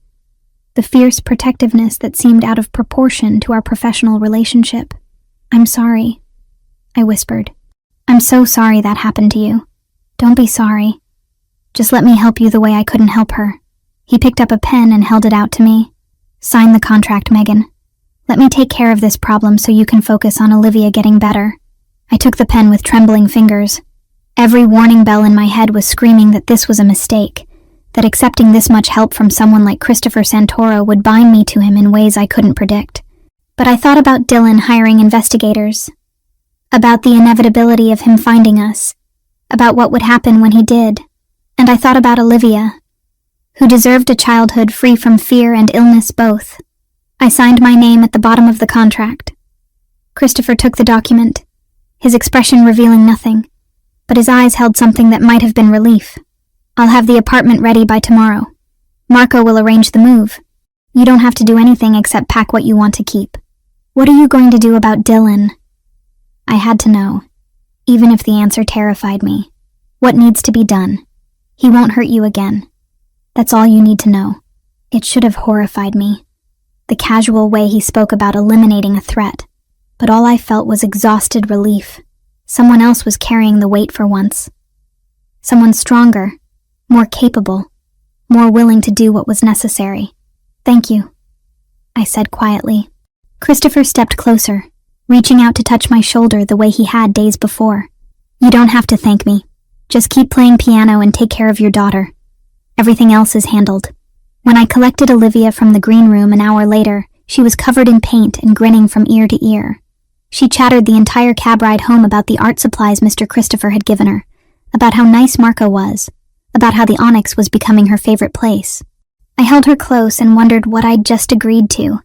the fierce protectiveness that seemed out of proportion to our professional relationship. "I'm sorry," I whispered. "I'm so sorry that happened to you. Don't be sorry. Just let me help you the way I couldn't help her." He picked up a pen and held it out to me. "Sign the contract, Megan. Let me take care of this problem so you can focus on Olivia getting better." I took the pen with trembling fingers. Every warning bell in my head was screaming that this was a mistake, that accepting this much help from someone like Christopher Santoro would bind me to him in ways I couldn't predict. But I thought about Dylan hiring investigators, about the inevitability of him finding us, about what would happen when he did, and I thought about Olivia, who deserved a childhood free from fear and illness both. I signed my name at the bottom of the contract. Christopher took the document, his expression revealing nothing, but his eyes held something that might have been relief. "I'll have the apartment ready by tomorrow. Marco will arrange the move. You don't have to do anything except pack what you want to keep." "What are you going to do about Dylan?" I had to know, even if the answer terrified me. "What needs to be done? He won't hurt you again. That's all you need to know." It should have horrified me, the casual way he spoke about eliminating a threat, but all I felt was exhausted relief. Someone else was carrying the weight for once. Someone stronger, more capable, more willing to do what was necessary. "Thank you," I said quietly. Christopher stepped closer, reaching out to touch my shoulder the way he had days before. "You don't have to thank me. Just keep playing piano and take care of your daughter. Everything else is handled." When I collected Olivia from the green room an hour later, she was covered in paint and grinning from ear to ear. She chattered the entire cab ride home about the art supplies Mr. Christopher had given her, about how nice Marco was, about how the Onyx was becoming her favorite place. I held her close and wondered what I'd just agreed to,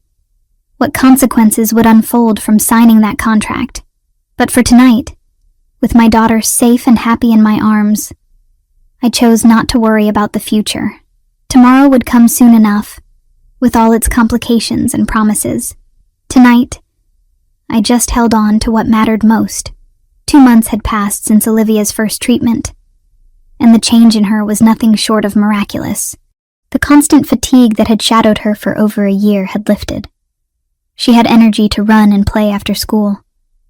what consequences would unfold from signing that contract. But for tonight, with my daughter safe and happy in my arms, I chose not to worry about the future. Tomorrow would come soon enough, with all its complications and promises. Tonight, I just held on to what mattered most. 2 months had passed since Olivia's first treatment, and the change in her was nothing short of miraculous. The constant fatigue that had shadowed her for over a year had lifted. She had energy to run and play after school,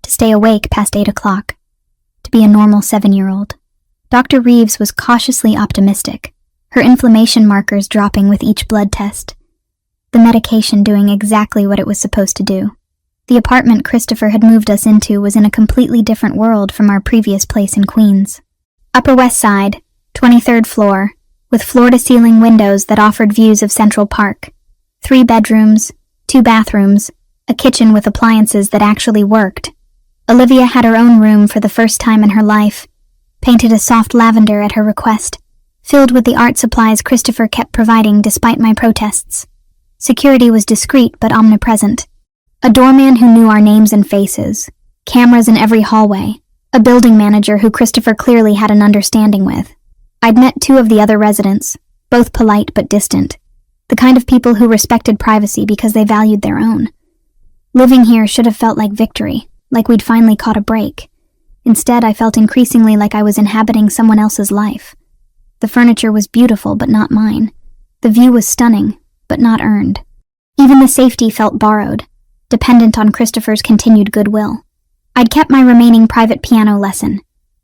to stay awake past 8 o'clock, to be a normal 7-year-old. Dr. Reeves was cautiously optimistic, her inflammation markers dropping with each blood test, the medication doing exactly what it was supposed to do. The apartment Christopher had moved us into was in a completely different world from our previous place in Queens. Upper West Side, 23rd floor, with floor-to-ceiling windows that offered views of Central Park. 3 bedrooms, 2 bathrooms, a kitchen with appliances that actually worked. Olivia had her own room for the first time in her life, painted a soft lavender at her request, filled with the art supplies Christopher kept providing despite my protests. Security was discreet but omnipresent. A doorman who knew our names and faces, cameras in every hallway, a building manager who Christopher clearly had an understanding with. I'd met 2 of the other residents, both polite but distant, the kind of people who respected privacy because they valued their own. Living here should have felt like victory, like we'd finally caught a break. Instead, I felt increasingly like I was inhabiting someone else's life. The furniture was beautiful but not mine. The view was stunning, but not earned. Even the safety felt borrowed, dependent on Christopher's continued goodwill. I'd kept my remaining private piano lesson,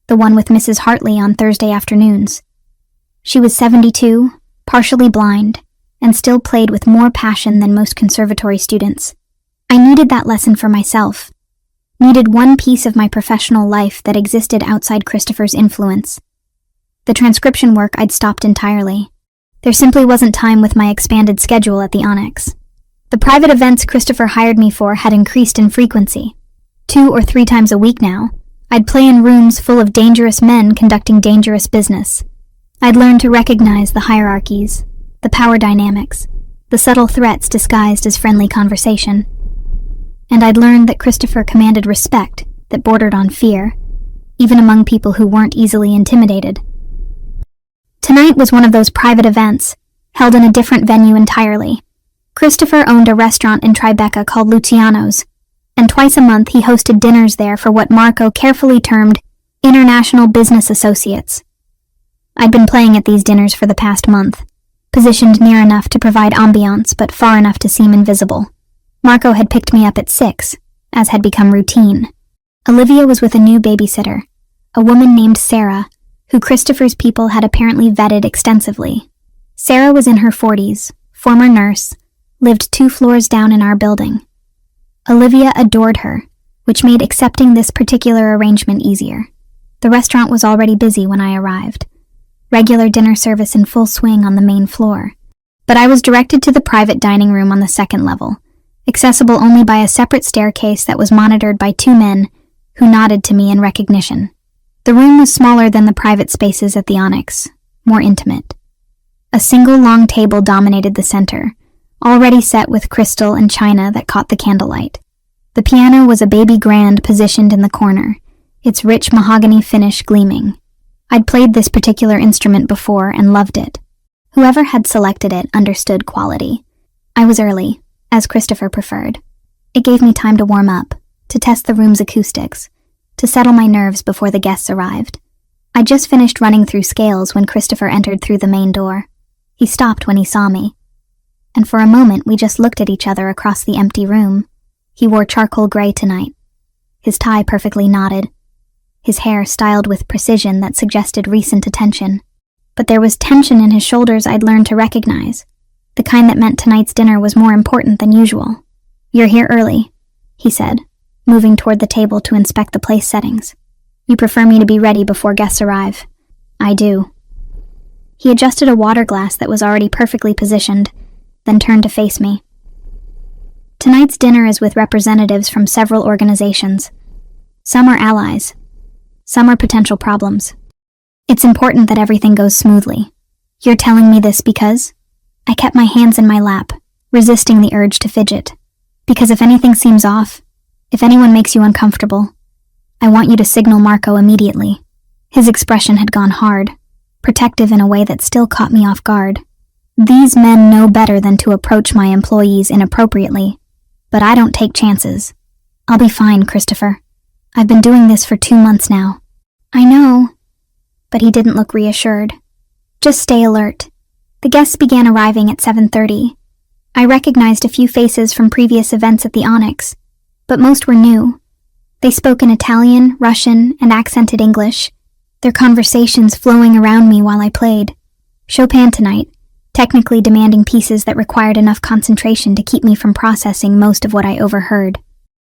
the one with Mrs. Hartley on Thursday afternoons. She was 72, partially blind, and still played with more passion than most conservatory students. I needed that lesson for myself, needed one piece of my professional life that existed outside Christopher's influence. The transcription work I'd stopped entirely. There simply wasn't time with my expanded schedule at the Onyx. The private events Christopher hired me for had increased in frequency. 2 or 3 times a week now, I'd play in rooms full of dangerous men conducting dangerous business. I'd learned to recognize the hierarchies, the power dynamics, the subtle threats disguised as friendly conversation. And I'd learned that Christopher commanded respect that bordered on fear, even among people who weren't easily intimidated. Tonight was one of those private events, held in a different venue entirely. Christopher owned a restaurant in Tribeca called Luciano's, and twice a month he hosted dinners there for what Marco carefully termed international business associates. I'd been playing at these dinners for the past month, positioned near enough to provide ambiance but far enough to seem invisible. Marco had picked me up at 6, as had become routine. Olivia was with a new babysitter, a woman named Sarah, who Christopher's people had apparently vetted extensively. Sarah was in her 40s, former nurse, lived 2 floors down in our building. Olivia adored her, which made accepting this particular arrangement easier. The restaurant was already busy when I arrived. Regular dinner service in full swing on the main floor. But I was directed to the private dining room on the 2nd level, accessible only by a separate staircase that was monitored by 2 men who nodded to me in recognition. The room was smaller than the private spaces at the Onyx, more intimate. A single long table dominated the center, already set with crystal and china that caught the candlelight. The piano was a baby grand positioned in the corner, its rich mahogany finish gleaming. I'd played this particular instrument before and loved it. Whoever had selected it understood quality. I was early, as Christopher preferred. It gave me time to warm up, to test the room's acoustics, to settle my nerves before the guests arrived. I'd just finished running through scales when Christopher entered through the main door. He stopped when he saw me, and for a moment we just looked at each other across the empty room. He wore charcoal gray tonight, his tie perfectly knotted, his hair styled with precision that suggested recent attention. But there was tension in his shoulders I'd learned to recognize, the kind that meant tonight's dinner was more important than usual. "You're here early," he said, moving toward the table to inspect the place settings. "You prefer me to be ready before guests arrive." "I do." He adjusted a water glass that was already perfectly positioned, then turned to face me. "Tonight's dinner is with representatives from several organizations. Some are allies. Some are potential problems. It's important that everything goes smoothly. You're telling me this because—" I kept my hands in my lap, resisting the urge to fidget. "Because if anything seems off, if anyone makes you uncomfortable, I want you to signal Marco immediately." His expression had gone hard, protective in a way that still caught me off guard. These men know better than to approach my employees inappropriately, but I don't take chances. "I'll be fine, Christopher. I've been doing this for 2 months now." "I know." But he didn't look reassured. "Just stay alert." The guests began arriving at 7:30. I recognized a few faces from previous events at the Onyx, but most were new. They spoke in Italian, Russian, and accented English, their conversations flowing around me while I played. Chopin tonight, technically demanding pieces that required enough concentration to keep me from processing most of what I overheard.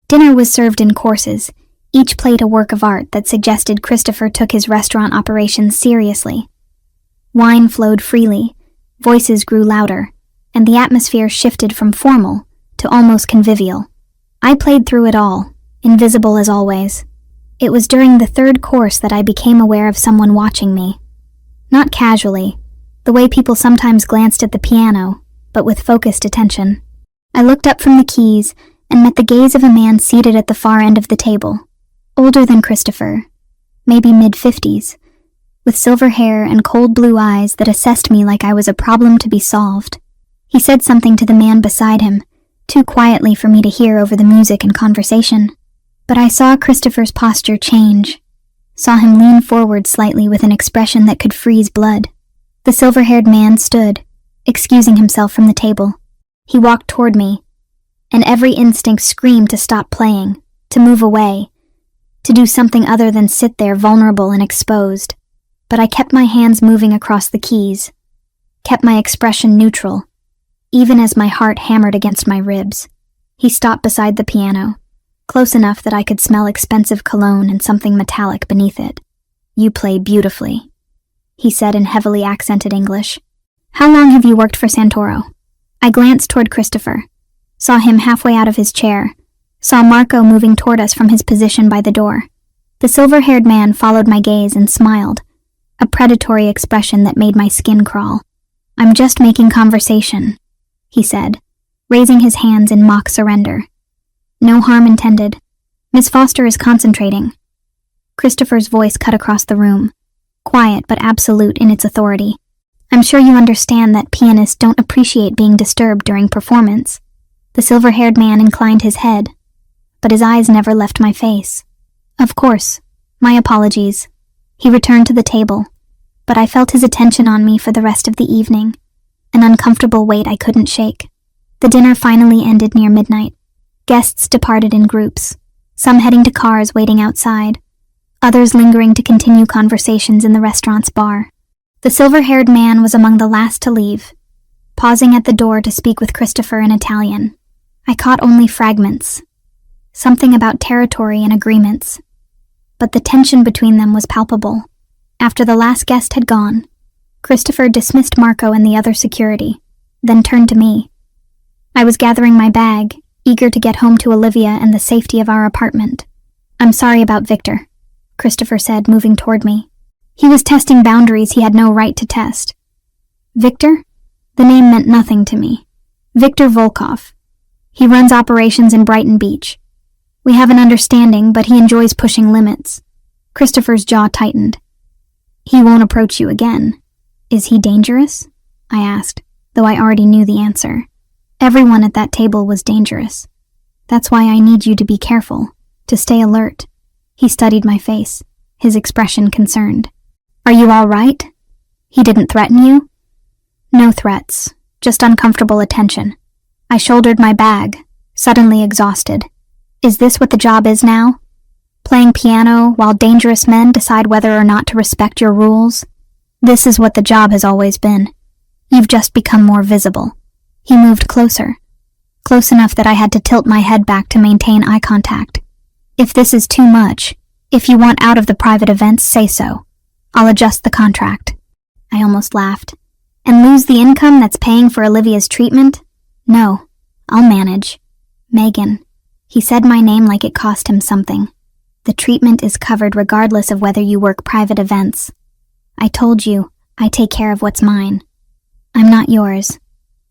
Dinner was served in courses, each plate a work of art that suggested Christopher took his restaurant operations seriously. Wine flowed freely, voices grew louder, and the atmosphere shifted from formal to almost convivial. I played through it all, invisible as always. It was during the 3rd course that I became aware of someone watching me. Not casually, the way people sometimes glanced at the piano, but with focused attention. I looked up from the keys and met the gaze of a man seated at the far end of the table, older than Christopher, maybe mid-50s, with silver hair and cold blue eyes that assessed me like I was a problem to be solved. He said something to the man beside him, too quietly for me to hear over the music and conversation. But I saw Christopher's posture change, saw him lean forward slightly with an expression that could freeze blood. The silver-haired man stood, excusing himself from the table. He walked toward me, and every instinct screamed to stop playing, to move away, to do something other than sit there vulnerable and exposed. But I kept my hands moving across the keys, kept my expression neutral, even as my heart hammered against my ribs. He stopped beside the piano, close enough that I could smell expensive cologne and something metallic beneath it. "You play beautifully," he said in heavily accented English. "How long have you worked for Santoro?" I glanced toward Christopher, saw him halfway out of his chair, saw Marco moving toward us from his position by the door. The silver-haired man followed my gaze and smiled, a predatory expression that made my skin crawl. "I'm just making conversation," he said, raising his hands in mock surrender. "No harm intended. Miss Foster is concentrating." Christopher's voice cut across the room, quiet but absolute in its authority. "I'm sure you understand that pianists don't appreciate being disturbed during performance." The silver-haired man inclined his head, but his eyes never left my face. "Of course. My apologies." He returned to the table, but I felt his attention on me for the rest of the evening, an uncomfortable weight I couldn't shake. The dinner finally ended near midnight. Guests departed in groups, some heading to cars waiting outside, others lingering to continue conversations in the restaurant's bar. The silver-haired man was among the last to leave, pausing at the door to speak with Christopher in Italian. I caught only fragments, something about territory and agreements, but the tension between them was palpable. After the last guest had gone, Christopher dismissed Marco and the other security, then turned to me. I was gathering my bag, eager to get home to Olivia and the safety of our apartment. "I'm sorry about Victor," Christopher said, moving toward me. "He was testing boundaries he had no right to test." "Victor?" The name meant nothing to me. "Victor Volkov. He runs operations in Brighton Beach. We have an understanding, but he enjoys pushing limits." Christopher's jaw tightened. "He won't approach you again. Is he dangerous?" I asked, though I already knew the answer. Everyone at that table was dangerous. "That's why I need you to be careful, to stay alert." He studied my face, his expression concerned. "Are you all right? He didn't threaten you?" "No threats, just uncomfortable attention." I shouldered my bag, suddenly exhausted. Is this what the job is now? Playing piano while dangerous men decide whether or not to respect your rules? This is what the job has always been. You've just become more visible. He moved closer, close enough that I had to tilt my head back to maintain eye contact. "If this is too much, if you want out of the private events, say so. I'll adjust the contract." I almost laughed. "And lose the income that's paying for Olivia's treatment? No, I'll manage." "Megan." He said my name like it cost him something. "The treatment is covered regardless of whether you work private events. I told you, I take care of what's mine. I'm not yours."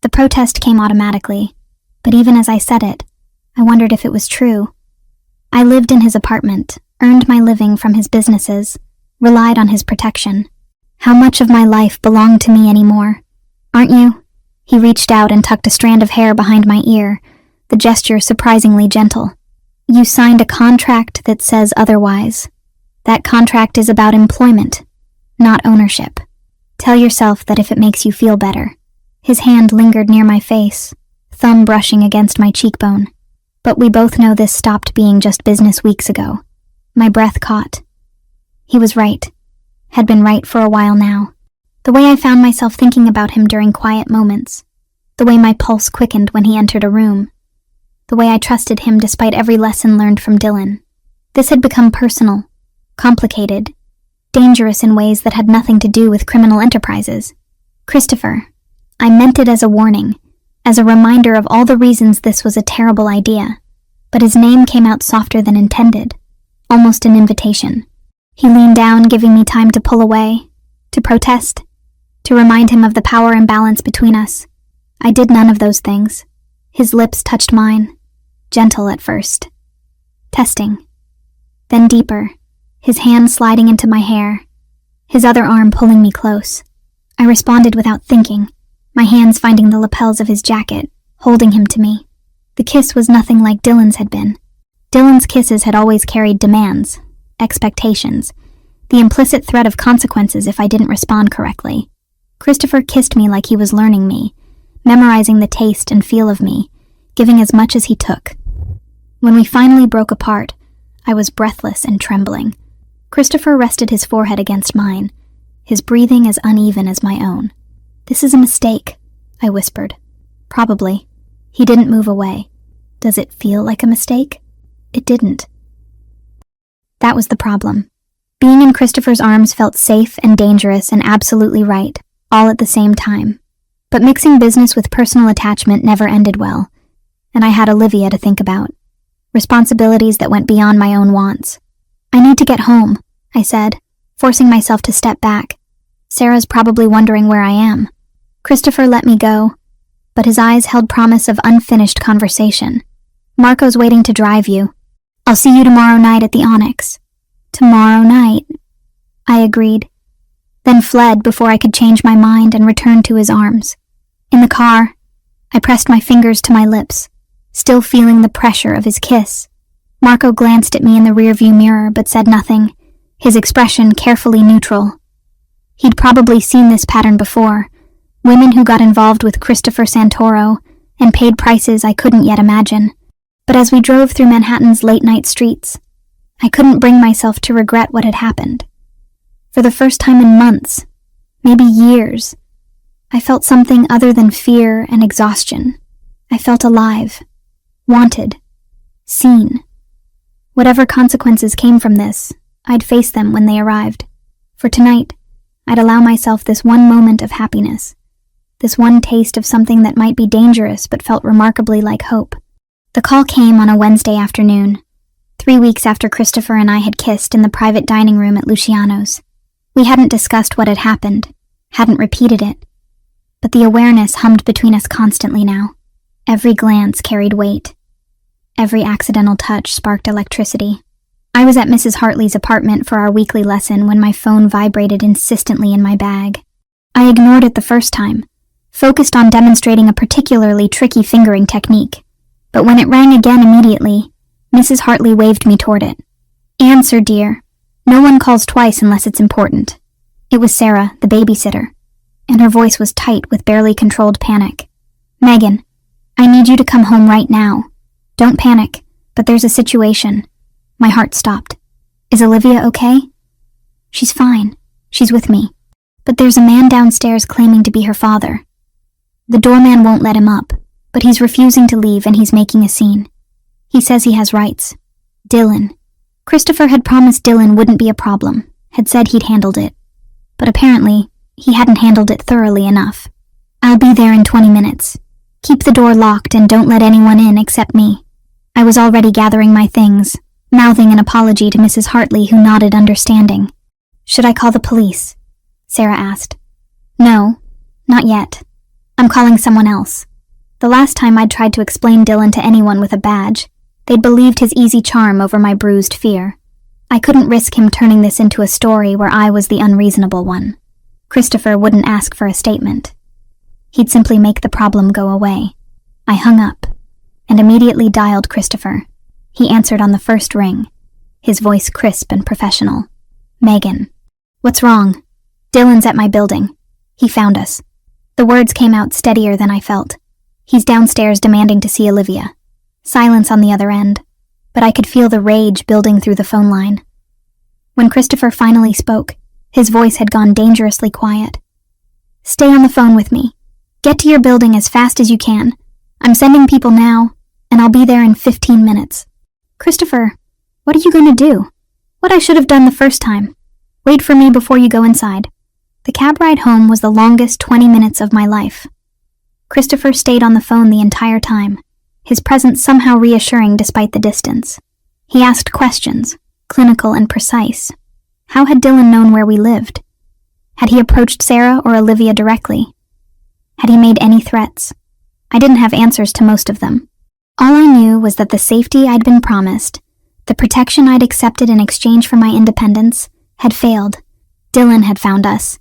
The protest came automatically, but even as I said it, I wondered if it was true. I lived in his apartment, earned my living from his businesses, relied on his protection. How much of my life belonged to me anymore? "Aren't you?" He reached out and tucked a strand of hair behind my ear, the gesture surprisingly gentle. "You signed a contract that says otherwise. That contract is about employment, not ownership. Tell yourself that if it makes you feel better." His hand lingered near my face, thumb brushing against my cheekbone. But we both know this stopped being just business weeks ago. My breath caught. He was right. Had been right for a while now. The way I found myself thinking about him during quiet moments. The way my pulse quickened when he entered a room. The way I trusted him despite every lesson learned from Dylan. This had become personal, complicated, dangerous in ways that had nothing to do with criminal enterprises. "Christopher, I meant it as a warning, as a reminder of all the reasons this was a terrible idea, but his name came out softer than intended, almost an invitation." He leaned down, giving me time to pull away, to protest, to remind him of the power imbalance between us. I did none of those things. His lips touched mine, gentle at first. Testing. Then deeper, his hand sliding into my hair, his other arm pulling me close. I responded without thinking, my hands finding the lapels of his jacket, holding him to me. The kiss was nothing like Dylan's had been. Dylan's kisses had always carried demands, expectations, the implicit threat of consequences if I didn't respond correctly. Christopher kissed me like he was learning me, memorizing the taste and feel of me, giving as much as he took. When we finally broke apart, I was breathless and trembling. Christopher rested his forehead against mine, his breathing as uneven as my own. "This is a mistake," I whispered. "Probably." He didn't move away. "Does it feel like a mistake?" It didn't. That was the problem. Being in Christopher's arms felt safe and dangerous and absolutely right, all at the same time. But mixing business with personal attachment never ended well, and I had Olivia to think about. Responsibilities that went beyond my own wants. "I need to get home," I said, forcing myself to step back. "Sarah's probably wondering where I am." Christopher let me go, but his eyes held promise of unfinished conversation. "Marco's waiting to drive you. I'll see you tomorrow night at the Onyx." "Tomorrow night," I agreed, then fled before I could change my mind and return to his arms. In the car, I pressed my fingers to my lips, still feeling the pressure of his kiss. Marco glanced at me in the rearview mirror but said nothing, his expression carefully neutral. He'd probably seen this pattern before, women who got involved with Christopher Santoro and paid prices I couldn't yet imagine. But as we drove through Manhattan's late-night streets, I couldn't bring myself to regret what had happened. For the first time in months, maybe years, I felt something other than fear and exhaustion. I felt alive, wanted, seen. Whatever consequences came from this, I'd face them when they arrived. For tonight, I'd allow myself this one moment of happiness, this one taste of something that might be dangerous but felt remarkably like hope. The call came on a Wednesday afternoon, 3 weeks after Christopher and I had kissed in the private dining room at Luciano's. We hadn't discussed what had happened, hadn't repeated it, but the awareness hummed between us constantly now. Every glance carried weight. Every accidental touch sparked electricity. I was at Mrs. Hartley's apartment for our weekly lesson when my phone vibrated insistently in my bag. I ignored it the first time, focused on demonstrating a particularly tricky fingering technique. But when it rang again immediately, Mrs. Hartley waved me toward it. "Answer, dear. No one calls twice unless it's important." It was Sarah, the babysitter, and her voice was tight with barely controlled panic. "Megan, I need you to come home right now. Don't panic, but there's a situation." My heart stopped. "Is Olivia okay?" "She's fine. She's with me. But there's a man downstairs claiming to be her father. The doorman won't let him up, but he's refusing to leave and he's making a scene. He says he has rights. Dylan. Christopher had promised Dylan wouldn't be a problem, had said he'd handled it. But apparently, he hadn't handled it thoroughly enough. "I'll be there in 20 minutes. Keep the door locked and don't let anyone in except me." I was already gathering my things, mouthing an apology to Mrs. Hartley, who nodded understanding. "Should I call the police?" Sarah asked. "No, not yet. I'm calling someone else." The last time I'd tried to explain Dylan to anyone with a badge, they'd believed his easy charm over my bruised fear. I couldn't risk him turning this into a story where I was the unreasonable one. Christopher wouldn't ask for a statement. He'd simply make the problem go away. I hung up, and immediately dialed Christopher. He answered on the first ring, his voice crisp and professional. "Megan." "What's wrong?" "Dylan's at my building. He found us." The words came out steadier than I felt. "He's downstairs demanding to see Olivia." Silence on the other end, but I could feel the rage building through the phone line. When Christopher finally spoke, his voice had gone dangerously quiet. "Stay on the phone with me. Get to your building as fast as you can. I'm sending people now, and I'll be there in 15 minutes. "Christopher, what are you going to do?" "What I should have done the first time. Wait for me before you go inside." The cab ride home was the longest 20 minutes of my life. Christopher stayed on the phone the entire time, his presence somehow reassuring despite the distance. He asked questions, clinical and precise. How had Dylan known where we lived? Had he approached Sarah or Olivia directly? Had he made any threats? I didn't have answers to most of them. All I knew was that the safety I'd been promised, the protection I'd accepted in exchange for my independence, had failed. Dylan had found us,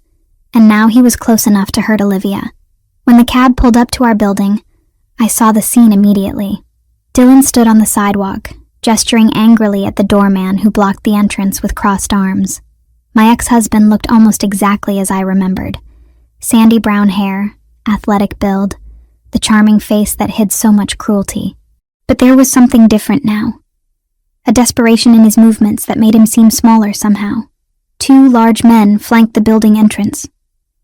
and now he was close enough to hurt Olivia. When the cab pulled up to our building, I saw the scene immediately. Dylan stood on the sidewalk, gesturing angrily at the doorman who blocked the entrance with crossed arms. My ex-husband looked almost exactly as I remembered. Sandy brown hair, athletic build, the charming face that hid so much cruelty. But there was something different now. A desperation in his movements that made him seem smaller somehow. 2 large men flanked the building entrance,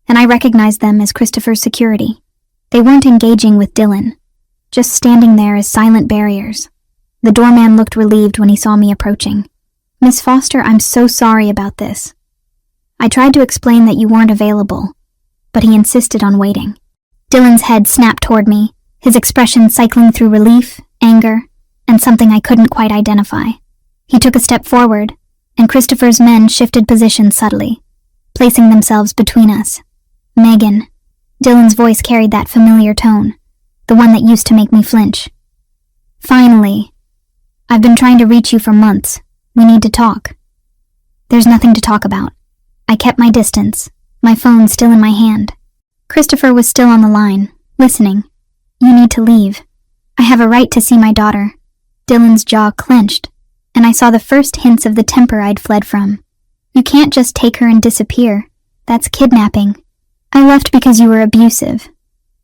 and I recognized them as Christopher's security. They weren't engaging with Dylan, just standing there as silent barriers. The doorman looked relieved when he saw me approaching. "Miss Foster, I'm so sorry about this. I tried to explain that you weren't available, but he insisted on waiting." Dylan's head snapped toward me, his expression cycling through relief, anger, and something I couldn't quite identify. He took a step forward, and Christopher's men shifted positions subtly, placing themselves between us. "Megan." Dylan's voice carried that familiar tone, the one that used to make me flinch. "Finally. I've been trying to reach you for months. We need to talk." "There's nothing to talk about." I kept my distance, my phone still in my hand. Christopher was still on the line, listening. "You need to leave. I have a right to see my daughter." Dylan's jaw clenched, and I saw the first hints of the temper I'd fled from. "You can't just take her and disappear. That's kidnapping. I left because you were abusive.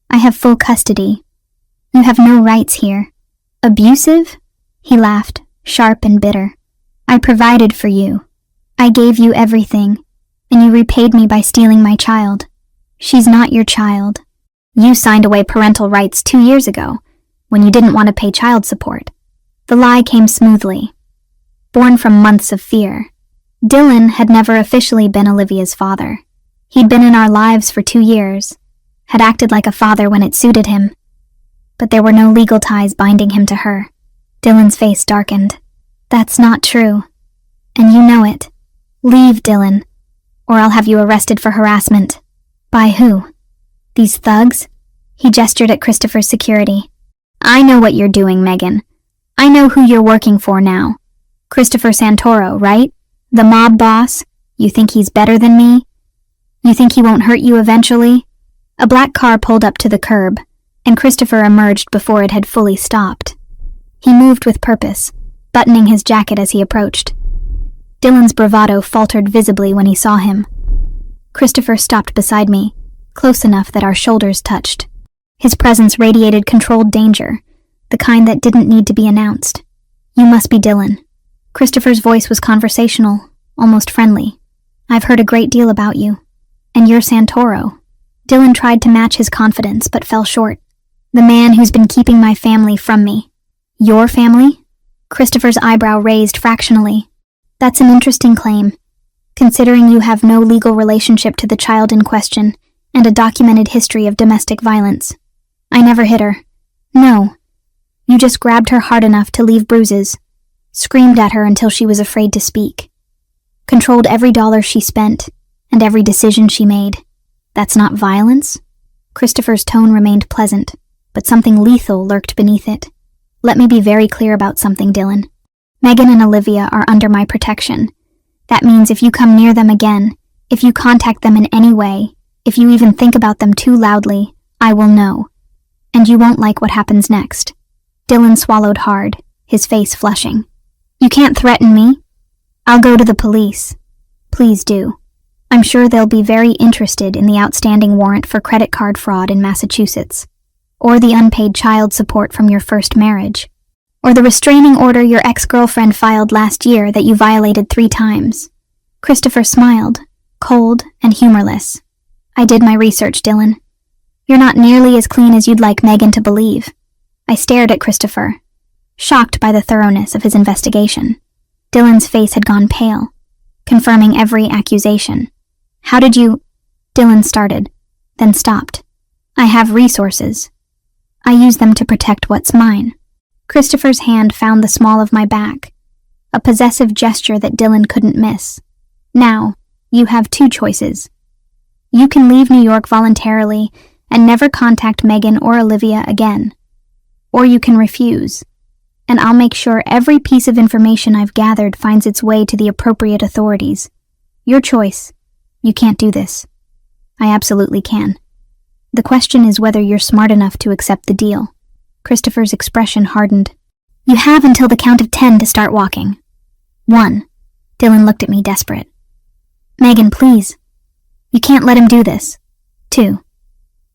I have full custody. You have no rights here." "Abusive?" He laughed, sharp and bitter. "I provided for you. I gave you everything, and you repaid me by stealing my child. She's not your child. You signed away parental rights 2 years ago, when you didn't want to pay child support." The lie came smoothly, born from months of fear. Dylan had never officially been Olivia's father. He'd been in our lives for 2 years, had acted like a father when it suited him, but there were no legal ties binding him to her. Dylan's face darkened. "That's not true, and you know it. Leave, Dylan, or I'll have you arrested for harassment." "By who? These thugs?" He gestured at Christopher's security. "I know what you're doing, Megan. I know who you're working for now. Christopher Santoro, right? The mob boss? You think he's better than me? You think he won't hurt you eventually?" A black car pulled up to the curb, and Christopher emerged before it had fully stopped. He moved with purpose, buttoning his jacket as he approached. Dylan's bravado faltered visibly when he saw him. Christopher stopped beside me, close enough that our shoulders touched. His presence radiated controlled danger, the kind that didn't need to be announced. "You must be Dylan." Christopher's voice was conversational, almost friendly. "I've heard a great deal about you. And you're Santoro." Dylan tried to match his confidence, but fell short. "The man who's been keeping my family from me." "Your family?" Christopher's eyebrow raised fractionally. "That's an interesting claim, considering you have no legal relationship to the child in question and a documented history of domestic violence." "I never hit her." "No. You just grabbed her hard enough to leave bruises, screamed at her until she was afraid to speak, controlled every dollar she spent and every decision she made. That's not violence?" Christopher's tone remained pleasant, but something lethal lurked beneath it. "Let me be very clear about something, Dylan. Megan and Olivia are under my protection. That means if you come near them again, if you contact them in any way, if you even think about them too loudly, I will know. And you won't like what happens next." Dylan swallowed hard, his face flushing. "You can't threaten me. I'll go to the police." "Please do. I'm sure they'll be very interested in the outstanding warrant for credit card fraud in Massachusetts, or the unpaid child support from your first marriage, or the restraining order your ex-girlfriend filed last year that you violated 3 times. Christopher smiled, cold and humorless. "I did my research, Dylan. You're not nearly as clean as you'd like Megan to believe." I stared at Christopher, shocked by the thoroughness of his investigation. Dylan's face had gone pale, confirming every accusation. "How did you—" Dylan started, then stopped. "I have resources. I use them to protect what's mine." Christopher's hand found the small of my back, a possessive gesture that Dylan couldn't miss. "Now, you have 2 choices. You can leave New York voluntarily and never contact Megan or Olivia again. Or you can refuse, and I'll make sure every piece of information I've gathered finds its way to the appropriate authorities. Your choice. You can't do this. I absolutely can. The question is whether you're smart enough to accept the deal. Christopher's expression hardened. You have until the count of 10 to start walking. 1. Dylan looked at me desperate. Megan, please. You can't let him do this. 2.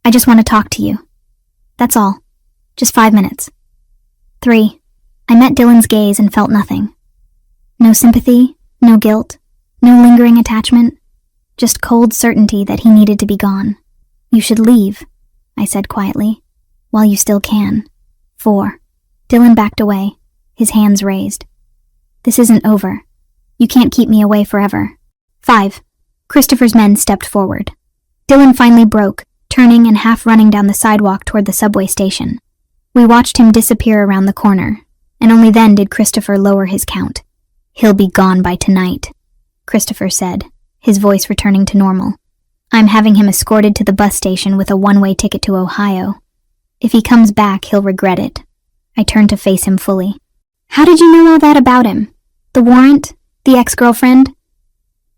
I just want to talk to you. That's all. Just 5 minutes. 3. I met Dylan's gaze and felt nothing. No sympathy, no guilt, no lingering attachment, just cold certainty that he needed to be gone. You should leave, I said quietly, while you still can. 4. Dylan backed away, his hands raised. This isn't over. You can't keep me away forever. 5. Christopher's men stepped forward. Dylan finally broke, turning and half running down the sidewalk toward the subway station. We watched him disappear around the corner, and only then did Christopher lower his count. He'll be gone by tonight, Christopher said, his voice returning to normal. I'm having him escorted to the bus station with a one-way ticket to Ohio. If he comes back, he'll regret it. I turned to face him fully. How did you know all that about him? The warrant? The ex-girlfriend?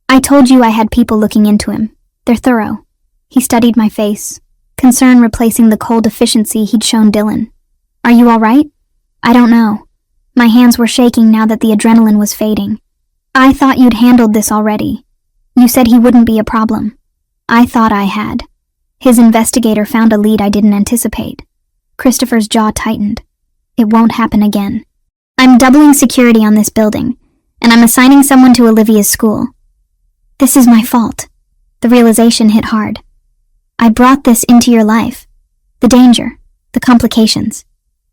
I told you I had people looking into him. They're thorough. He studied my face, concern replacing the cold efficiency he'd shown Dylan. Are you all right? I don't know. My hands were shaking now that the adrenaline was fading. I thought you'd handled this already. You said he wouldn't be a problem. I thought I had. His investigator found a lead I didn't anticipate. Christopher's jaw tightened. It won't happen again. I'm doubling security on this building, and I'm assigning someone to Olivia's school. This is my fault. The realization hit hard. I brought this into your life. The danger, the complications.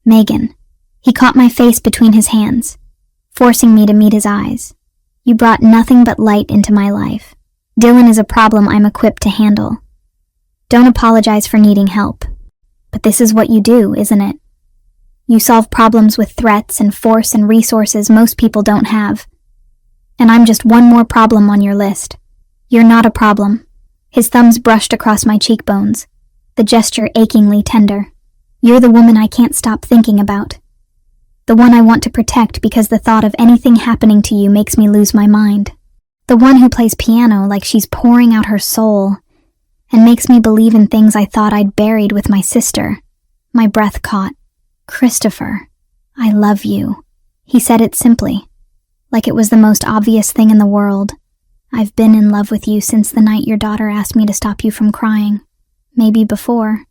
Megan. He caught my face between his hands, forcing me to meet his eyes. You brought nothing but light into my life. Dylan is a problem I'm equipped to handle. Don't apologize for needing help. But this is what you do, isn't it? You solve problems with threats and force and resources most people don't have. And I'm just one more problem on your list. You're not a problem. His thumbs brushed across my cheekbones, the gesture achingly tender. You're the woman I can't stop thinking about. The one I want to protect because the thought of anything happening to you makes me lose my mind. The one who plays piano like she's pouring out her soul and makes me believe in things I thought I'd buried with my sister. My breath caught. Christopher, I love you. He said it simply, like it was the most obvious thing in the world. I've been in love with you since the night your daughter asked me to stop you from crying. Maybe before.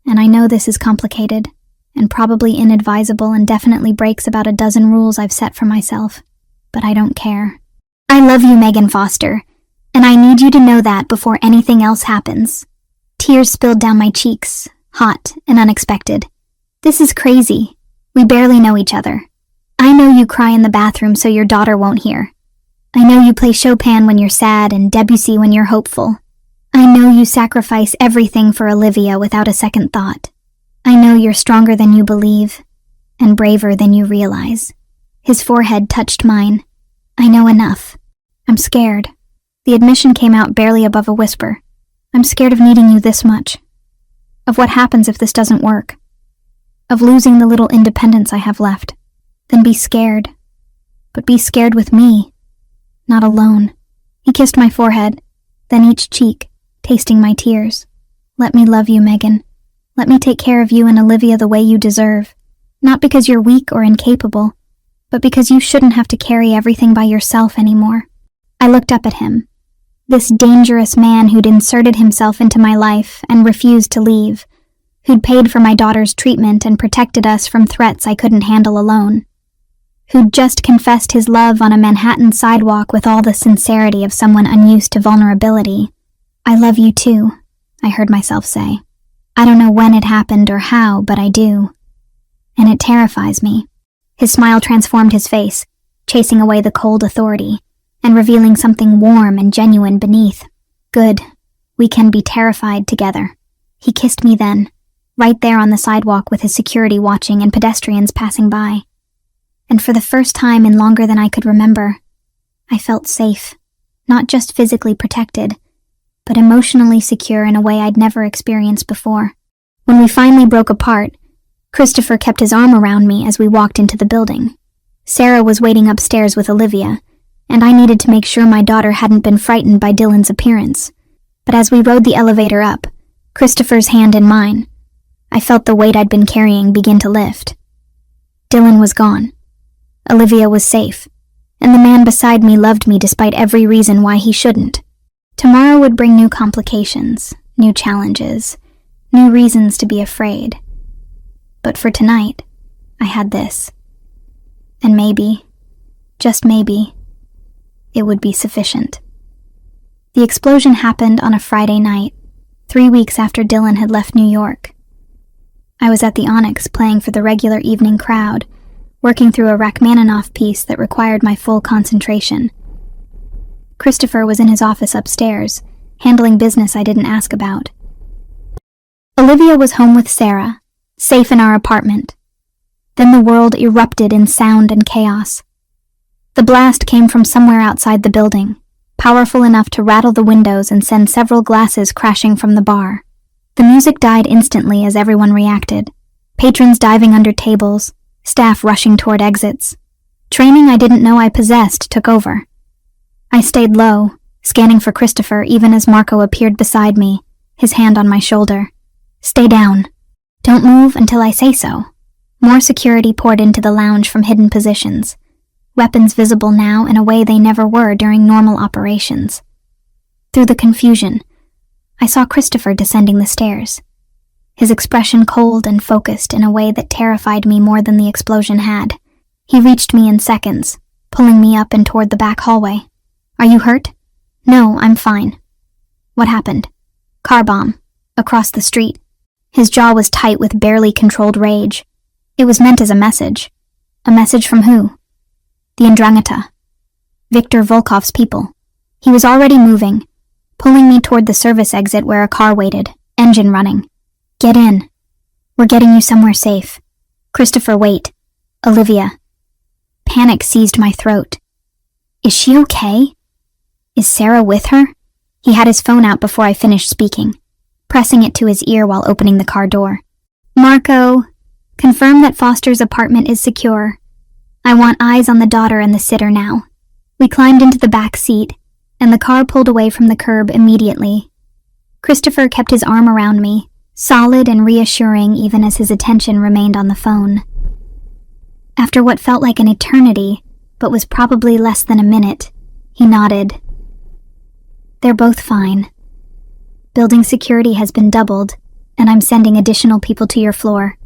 And I know this is complicated, and probably inadvisable and definitely breaks about a dozen rules I've set for myself. But I don't care. I love you, Megan Foster, and I need you to know that before anything else happens. Tears spilled down my cheeks, hot and unexpected. This is crazy. We barely know each other. I know you cry in the bathroom so your daughter won't hear. I know you play Chopin when you're sad and Debussy when you're hopeful. I know you sacrifice everything for Olivia without a second thought. I know you're stronger than you believe, and braver than you realize. His forehead touched mine. I know enough. I'm scared. The admission came out barely above a whisper. I'm scared of needing you this much. Of what happens if this doesn't work. Of losing the little independence I have left. Then be scared. But be scared with me. Not alone. He kissed my forehead, then each cheek, tasting my tears. Let me love you, Megan. Let me take care of you and Olivia the way you deserve. Not because you're weak or incapable, but because you shouldn't have to carry everything by yourself anymore. I looked up at him. This dangerous man who'd inserted himself into my life and refused to leave, who'd paid for my daughter's treatment and protected us from threats I couldn't handle alone, who'd just confessed his love on a Manhattan sidewalk with all the sincerity of someone unused to vulnerability. I love you too, I heard myself say. I don't know when it happened or how, but I do. And it terrifies me. His smile transformed his face, chasing away the cold authority, and revealing something warm and genuine beneath. Good. We can be terrified together. He kissed me then, right there on the sidewalk with his security watching and pedestrians passing by. And for the first time in longer than I could remember, I felt safe, not just physically protected, but emotionally secure in a way I'd never experienced before. When we finally broke apart, Christopher kept his arm around me as we walked into the building. Sarah was waiting upstairs with Olivia, and I needed to make sure my daughter hadn't been frightened by Dylan's appearance. But as we rode the elevator up, Christopher's hand in mine, I felt the weight I'd been carrying begin to lift. Dylan was gone. Olivia was safe, and the man beside me loved me despite every reason why he shouldn't. Tomorrow would bring new complications, new challenges, new reasons to be afraid. But for tonight, I had this. And maybe, just maybe, it would be sufficient. The explosion happened on a Friday night, 3 weeks after Dylan had left New York. I was at the Onyx playing for the regular evening crowd, working through a Rachmaninoff piece that required my full concentration. Christopher was in his office upstairs, handling business I didn't ask about. Olivia was home with Sarah, safe in our apartment. Then the world erupted in sound and chaos. The blast came from somewhere outside the building, powerful enough to rattle the windows and send several glasses crashing from the bar. The music died instantly as everyone reacted, patrons diving under tables, staff rushing toward exits. Training I didn't know I possessed took over. I stayed low, scanning for Christopher even as Marco appeared beside me, his hand on my shoulder. "Stay down. Don't move until I say so." More security poured into the lounge from hidden positions, weapons visible now in a way they never were during normal operations. Through the confusion, I saw Christopher descending the stairs, his expression cold and focused in a way that terrified me more than the explosion had. He reached me in seconds, pulling me up and toward the back hallway. "Are you hurt?" "No, I'm fine." "What happened?" "Car bomb. Across the street." His jaw was tight with barely controlled rage. It was meant as a message. A message from who? The Ndrangheta. Viktor Volkov's people. He was already moving, pulling me toward the service exit where a car waited, engine running. "Get in. We're getting you somewhere safe." "Christopher, wait." "Olivia." Panic seized my throat. "Is she okay? Is Sarah with her?" He had his phone out before I finished speaking, pressing it to his ear while opening the car door. "Marco, confirm that Foster's apartment is secure. I want eyes on the daughter and the sitter now." We climbed into the back seat, and the car pulled away from the curb immediately. Christopher kept his arm around me, solid and reassuring even as his attention remained on the phone. After what felt like an eternity, but was probably less than a minute, he nodded. "They're both fine. Building security has been doubled, and I'm sending additional people to your floor."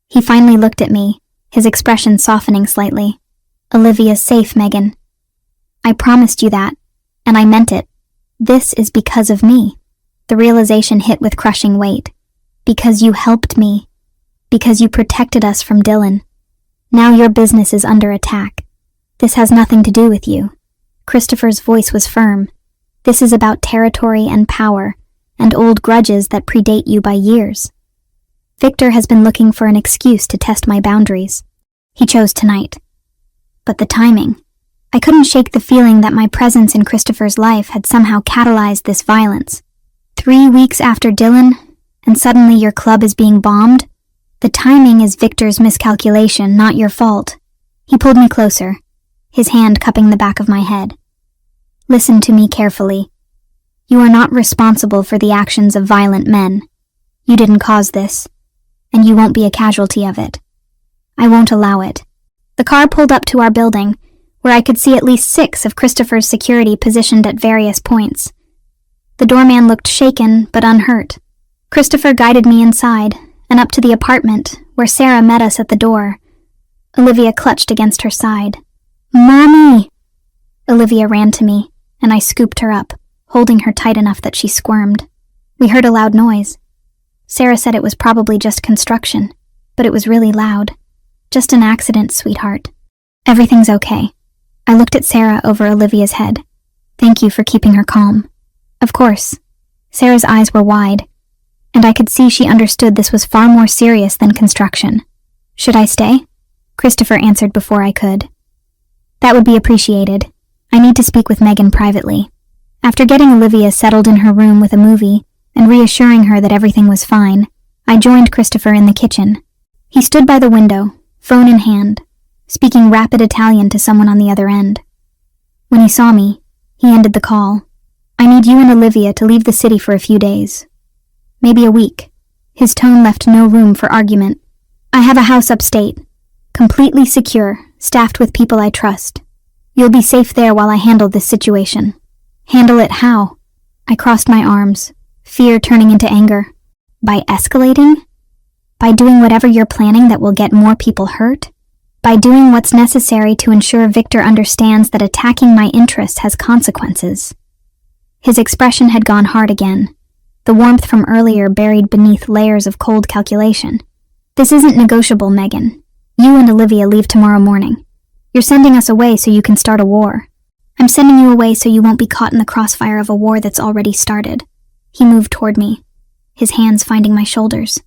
He finally looked at me, his expression softening slightly. "Olivia's safe, Megan. I promised you that, and I meant it. This is because of me." The realization hit with crushing weight. Because you helped me. Because you protected us from Dylan. Now your business is under attack. This has nothing to do with you. Christopher's voice was firm. This is about territory and power, and old grudges that predate you by years. Viktor has been looking for an excuse to test my boundaries. He chose tonight. But the timing. I couldn't shake the feeling that my presence in Christopher's life had somehow catalyzed this violence. 3 weeks after Dylan, and suddenly your club is being bombed? The timing is Viktor's miscalculation, not your fault. He pulled me closer, his hand cupping the back of my head. "Listen to me carefully. You are not responsible for the actions of violent men. You didn't cause this, and you won't be a casualty of it. I won't allow it." The car pulled up to our building, where I could see at least 6 of Christopher's security positioned at various points. The doorman looked shaken but unhurt. Christopher guided me inside and up to the apartment, where Sarah met us at the door. Olivia clutched against her side. "Mommy!" Olivia ran to me, and I scooped her up, holding her tight enough that she squirmed. We heard a loud noise. Sarah said it was probably just construction, but it was really loud. "Just an accident, sweetheart. Everything's okay." I looked at Sarah over Olivia's head. "Thank you for keeping her calm." "Of course." Sarah's eyes were wide, and I could see she understood this was far more serious than construction. "Should I stay?" Christopher answered before I could. "That would be appreciated. I need to speak with Megan privately." After getting Olivia settled in her room with a movie and reassuring her that everything was fine, I joined Christopher in the kitchen. He stood by the window, phone in hand, speaking rapid Italian to someone on the other end. When he saw me, he ended the call. "I need you and Olivia to leave the city for a few days. Maybe a week." His tone left no room for argument. "I have a house upstate, completely secure, staffed with people I trust. You'll be safe there while I handle this situation." "Handle it how?" I crossed my arms, fear turning into anger. "By escalating? By doing whatever you're planning that will get more people hurt? By doing what's necessary to ensure Victor understands that attacking my interests has consequences." His expression had gone hard again, the warmth from earlier buried beneath layers of cold calculation. "This isn't negotiable, Megan. You and Olivia leave tomorrow morning. You're sending us away so you can start a war." "I'm sending you away so you won't be caught in the crossfire of a war that's already started." He moved toward me, his hands finding my shoulders.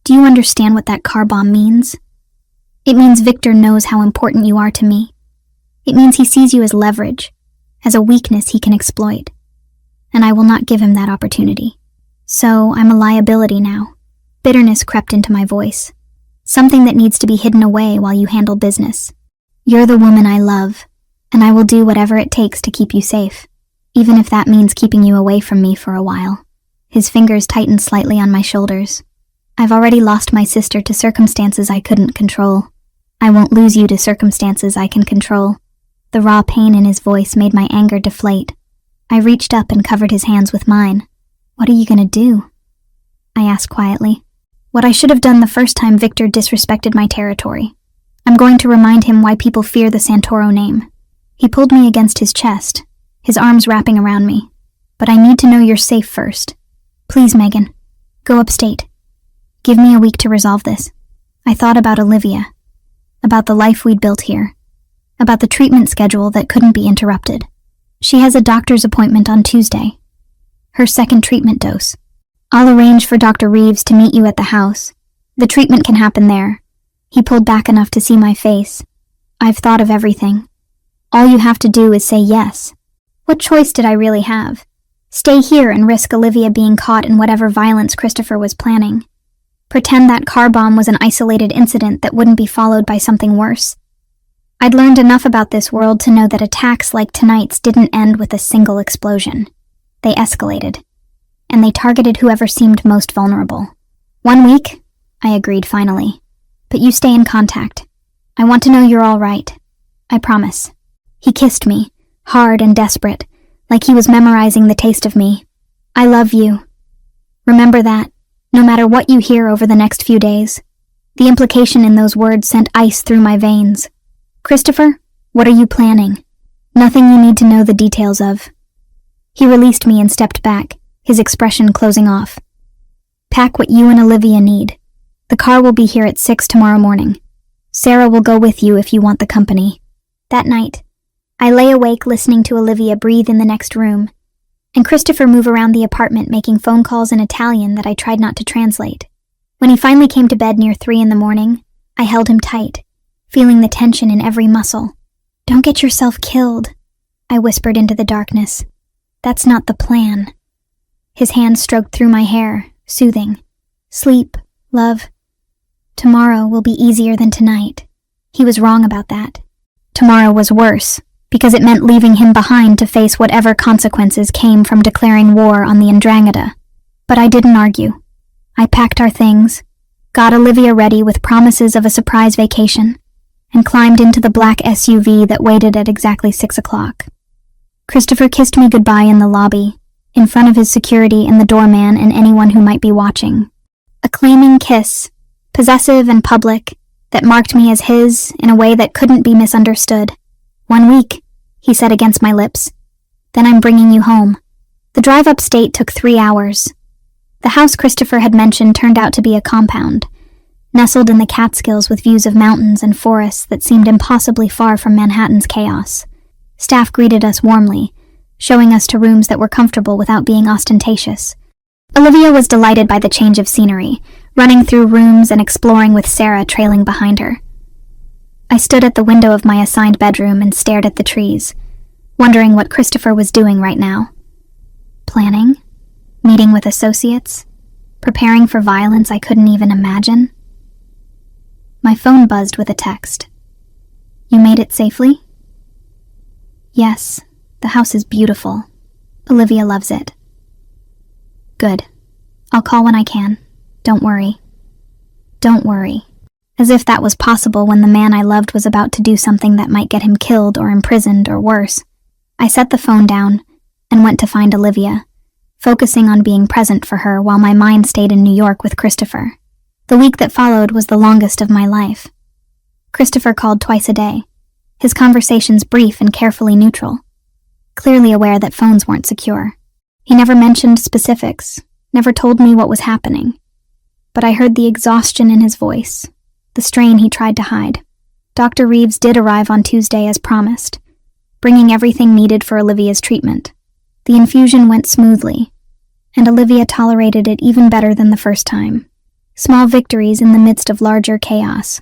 "Do you understand what that car bomb means? It means Victor knows how important you are to me. It means he sees you as leverage, as a weakness he can exploit. And I will not give him that opportunity. So I'm a liability now." Bitterness crept into my voice. "Something that needs to be hidden away while you handle business. You're the woman I love, and I will do whatever it takes to keep you safe, even if that means keeping you away from me for a while." His fingers tightened slightly on my shoulders. "I've already lost my sister to circumstances I couldn't control. I won't lose you to circumstances I can control." The raw pain in his voice made my anger deflate. I reached up and covered his hands with mine. "What are you going to do?" I asked quietly. "What I should have done the first time Victor disrespected my territory. I'm going to remind him why people fear the Santoro name." He pulled me against his chest, his arms wrapping around me. "But I need to know you're safe first. Please, Megan, go upstate. Give me a week to resolve this." I thought about Olivia, about the life we'd built here, about the treatment schedule that couldn't be interrupted. She has a doctor's appointment on Tuesday. Her second treatment dose. "I'll arrange for Dr. Reeves to meet you at the house. The treatment can happen there." He pulled back enough to see my face. "I've thought of everything. All you have to do is say yes." What choice did I really have? Stay here and risk Olivia being caught in whatever violence Christopher was planning? Pretend that car bomb was an isolated incident that wouldn't be followed by something worse? I'd learned enough about this world to know that attacks like tonight's didn't end with a single explosion. They escalated, and they targeted whoever seemed most vulnerable. "1 week?" I agreed finally. "But you stay in contact. I want to know you're all right. I promise." He kissed me, hard and desperate, like he was memorizing the taste of me. "I love you. Remember that, no matter what you hear over the next few days." The implication in those words sent ice through my veins. "Christopher, what are you planning?" "Nothing you need to know the details of." He released me and stepped back, his expression closing off. "Pack what you and Olivia need. The car will be here at 6 tomorrow morning. Sarah will go with you if you want the company." That night, I lay awake listening to Olivia breathe in the next room, and Christopher move around the apartment making phone calls in Italian that I tried not to translate. When he finally came to bed near 3 in the morning, I held him tight, feeling the tension in every muscle. "Don't get yourself killed," I whispered into the darkness. "That's not the plan." His hand stroked through my hair, soothing. "Sleep, love. Tomorrow will be easier than tonight." He was wrong about that. Tomorrow was worse, because it meant leaving him behind to face whatever consequences came from declaring war on the Ndrangheta. But I didn't argue. I packed our things, got Olivia ready with promises of a surprise vacation, and climbed into the black SUV that waited at exactly 6 o'clock. Christopher kissed me goodbye in the lobby, in front of his security and the doorman and anyone who might be watching. A claiming kiss, possessive and public, that marked me as his in a way that couldn't be misunderstood. 1 week, he said against my lips. Then I'm bringing you home. The drive upstate took 3 hours. The house Christopher had mentioned turned out to be a compound, nestled in the Catskills with views of mountains and forests that seemed impossibly far from Manhattan's chaos. Staff greeted us warmly, showing us to rooms that were comfortable without being ostentatious. Olivia was delighted by the change of scenery, running through rooms and exploring with Sarah trailing behind her. I stood at the window of my assigned bedroom and stared at the trees, wondering what Christopher was doing right now. Planning? Meeting with associates? Preparing for violence I couldn't even imagine? My phone buzzed with a text. You made it safely? Yes, the house is beautiful. Olivia loves it. Good. I'll call when I can. Don't worry. Don't worry. As if that was possible when the man I loved was about to do something that might get him killed or imprisoned or worse. I set the phone down and went to find Olivia, focusing on being present for her while my mind stayed in New York with Christopher. The week that followed was the longest of my life. Christopher called twice a day, his conversations brief and carefully neutral, clearly aware that phones weren't secure. He never mentioned specifics, never told me what was happening, but I heard the exhaustion in his voice, the strain he tried to hide. Dr. Reeves did arrive on Tuesday as promised, bringing everything needed for Olivia's treatment. The infusion went smoothly, and Olivia tolerated it even better than the first time. Small victories in the midst of larger chaos.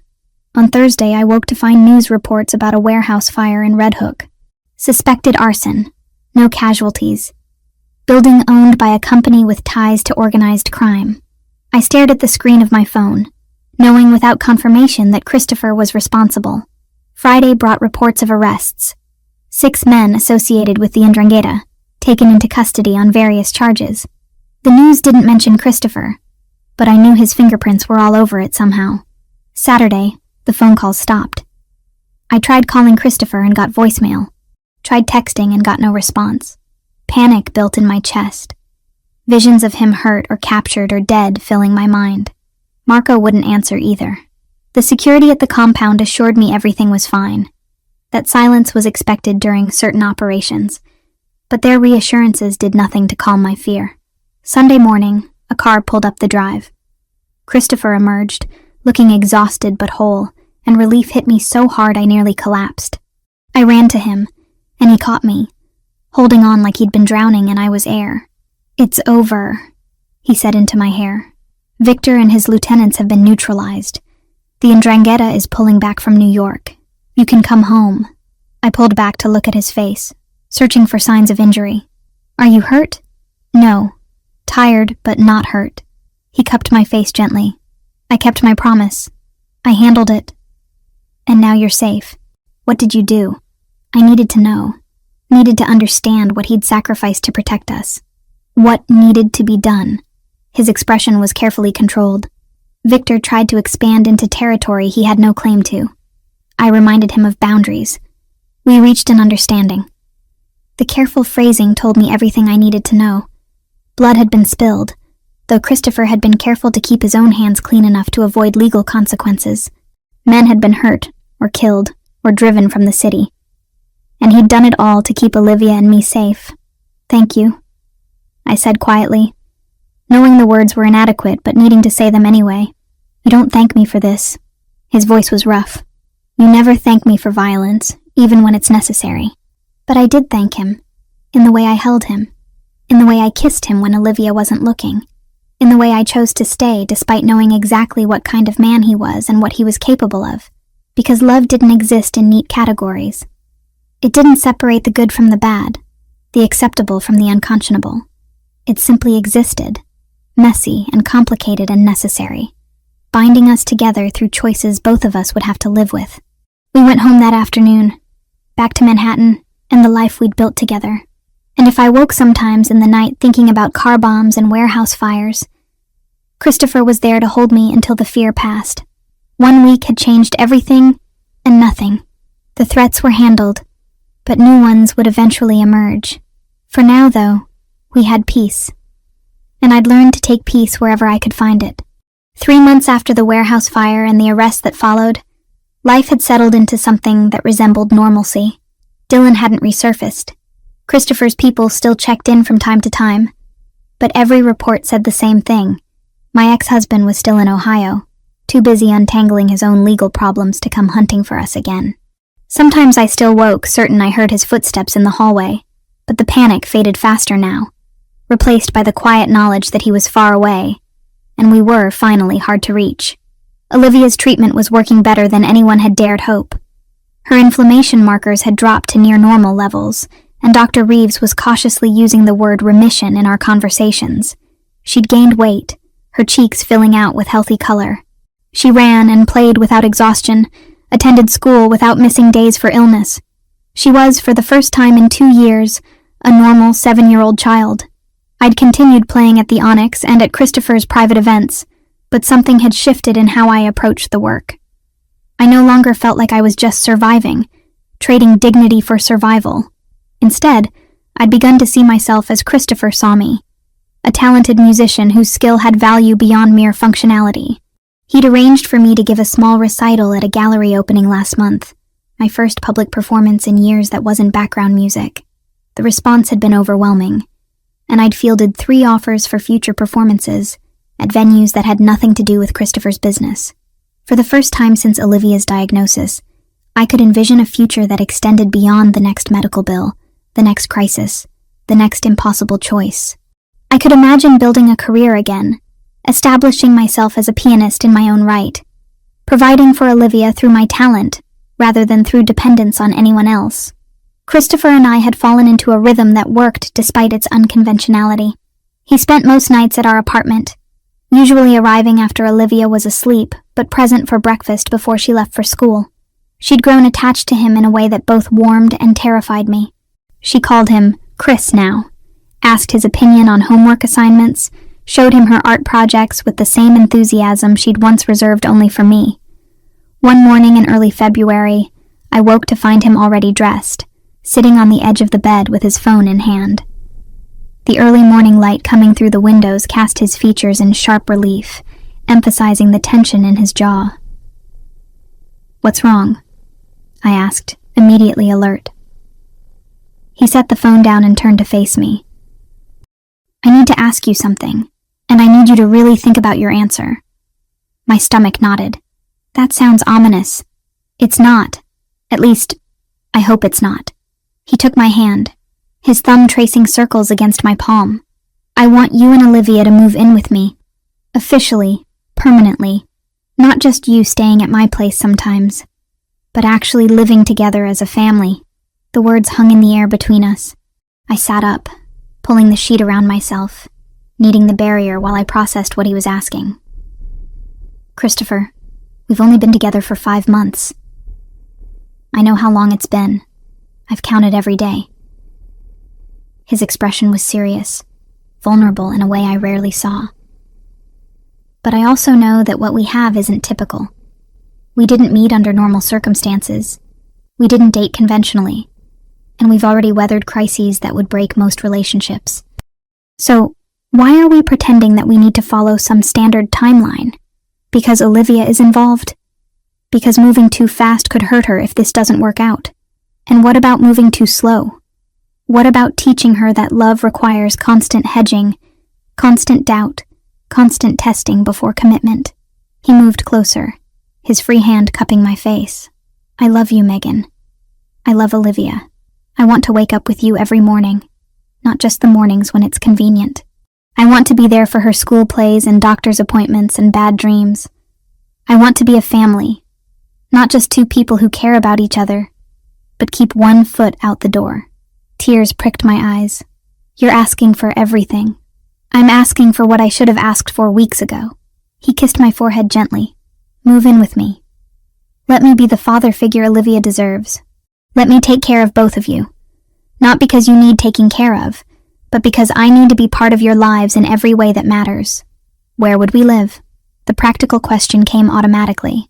On Thursday, I woke to find news reports about a warehouse fire in Red Hook. Suspected arson. No casualties. Building owned by a company with ties to organized crime. I stared at the screen of my phone, knowing without confirmation that Christopher was responsible. Friday brought reports of arrests. 6 men associated with the Ndrangheta, taken into custody on various charges. The news didn't mention Christopher, but I knew his fingerprints were all over it somehow. Saturday, the phone calls stopped. I tried calling Christopher and got voicemail. Tried texting and got no response. Panic built in my chest. Visions of him hurt or captured or dead filling my mind. Marco wouldn't answer either. The security at the compound assured me everything was fine, that silence was expected during certain operations, but their reassurances did nothing to calm my fear. Sunday morning, a car pulled up the drive. Christopher emerged, looking exhausted but whole, and relief hit me so hard I nearly collapsed. I ran to him, and he caught me, holding on like he'd been drowning and I was air. "It's over," he said into my hair. "Victor and his lieutenants have been neutralized. The Ndrangheta is pulling back from New York. You can come home." I pulled back to look at his face, searching for signs of injury. "Are you hurt?" "No. Tired, but not hurt." He cupped my face gently. "I kept my promise. I handled it. And now you're safe. What did you do?" I needed to know. Needed to understand what he'd sacrificed to protect us. What needed to be done. His expression was carefully controlled. Victor tried to expand into territory he had no claim to. I reminded him of boundaries. We reached an understanding. The careful phrasing told me everything I needed to know. Blood had been spilled, though Christopher had been careful to keep his own hands clean enough to avoid legal consequences. Men had been hurt, or killed, or driven from the city. And he'd done it all to keep Olivia and me safe. "Thank you," I said quietly, knowing the words were inadequate but needing to say them anyway. "You don't thank me for this." His voice was rough. "You never thank me for violence, even when it's necessary." But I did thank him, in the way I held him, in the way I kissed him when Olivia wasn't looking, in the way I chose to stay despite knowing exactly what kind of man he was and what he was capable of, because love didn't exist in neat categories. It didn't separate the good from the bad, the acceptable from the unconscionable. It simply existed, messy and complicated and necessary, binding us together through choices both of us would have to live with. We went home that afternoon, back to Manhattan and the life we'd built together. And if I woke sometimes in the night thinking about car bombs and warehouse fires, Christopher was there to hold me until the fear passed. 1 week had changed everything and nothing. The threats were handled, but new ones would eventually emerge. For now, though, we had peace. And I'd learned to take peace wherever I could find it. 3 months after the warehouse fire and the arrest that followed, life had settled into something that resembled normalcy. Dylan hadn't resurfaced. Christopher's people still checked in from time to time, but every report said the same thing. My ex-husband was still in Ohio, too busy untangling his own legal problems to come hunting for us again. Sometimes I still woke, certain I heard his footsteps in the hallway, but the panic faded faster now, replaced by the quiet knowledge that he was far away, and we were, finally, hard to reach. Olivia's treatment was working better than anyone had dared hope. Her inflammation markers had dropped to near normal levels, and Dr. Reeves was cautiously using the word remission in our conversations. She'd gained weight, her cheeks filling out with healthy color. She ran and played without exhaustion, attended school without missing days for illness. She was, for the first time in 2 years, a normal 7-year-old child. I'd continued playing at the Onyx and at Christopher's private events, but something had shifted in how I approached the work. I no longer felt like I was just surviving, trading dignity for survival. Instead, I'd begun to see myself as Christopher saw me, a talented musician whose skill had value beyond mere functionality. He'd arranged for me to give a small recital at a gallery opening last month, my first public performance in years that wasn't background music. The response had been overwhelming, and I'd fielded 3 offers for future performances at venues that had nothing to do with Christopher's business. For the first time since Olivia's diagnosis, I could envision a future that extended beyond the next medical bill, the next crisis, the next impossible choice. I could imagine building a career again, establishing myself as a pianist in my own right, providing for Olivia through my talent rather than through dependence on anyone else. Christopher and I had fallen into a rhythm that worked despite its unconventionality. He spent most nights at our apartment, usually arriving after Olivia was asleep, but present for breakfast before she left for school. She'd grown attached to him in a way that both warmed and terrified me. She called him Chris now, asked his opinion on homework assignments, showed him her art projects with the same enthusiasm she'd once reserved only for me. One morning in early February, I woke to find him already dressed, sitting on the edge of the bed with his phone in hand. The early morning light coming through the windows cast his features in sharp relief, emphasizing the tension in his jaw. "What's wrong?" I asked, immediately alert. He set the phone down and turned to face me. "I need to ask you something, and I need you to really think about your answer." My stomach nodded. "That sounds ominous." "It's not. At least, I hope it's not." He took my hand, his thumb tracing circles against my palm. "I want you and Olivia to move in with me. Officially, permanently. Not just you staying at my place sometimes, but actually living together as a family." The words hung in the air between us. I sat up, pulling the sheet around myself, kneading the barrier while I processed what he was asking. "Christopher, we've only been together for 5 months. I know how long it's been. I've counted every day." His expression was serious, vulnerable in a way I rarely saw. "But I also know that what we have isn't typical. We didn't meet under normal circumstances. We didn't date conventionally. And we've already weathered crises that would break most relationships. So, why are we pretending that we need to follow some standard timeline? Because Olivia is involved? Because moving too fast could hurt her if this doesn't work out? And what about moving too slow? What about teaching her that love requires constant hedging, constant doubt, constant testing before commitment?" He moved closer, his free hand cupping my face. "I love you, Megan. I love Olivia. I want to wake up with you every morning, not just the mornings when it's convenient. I want to be there for her school plays and doctor's appointments and bad dreams. I want to be a family, not just 2 people who care about each other, but keep 1 foot out the door." Tears pricked my eyes. "You're asking for everything. I'm asking for what I should have asked for weeks ago." He kissed my forehead gently. "Move in with me. Let me be the father figure Olivia deserves. Let me take care of both of you. Not because you need taking care of, but because I need to be part of your lives in every way that matters." Where would we live? The practical question came automatically,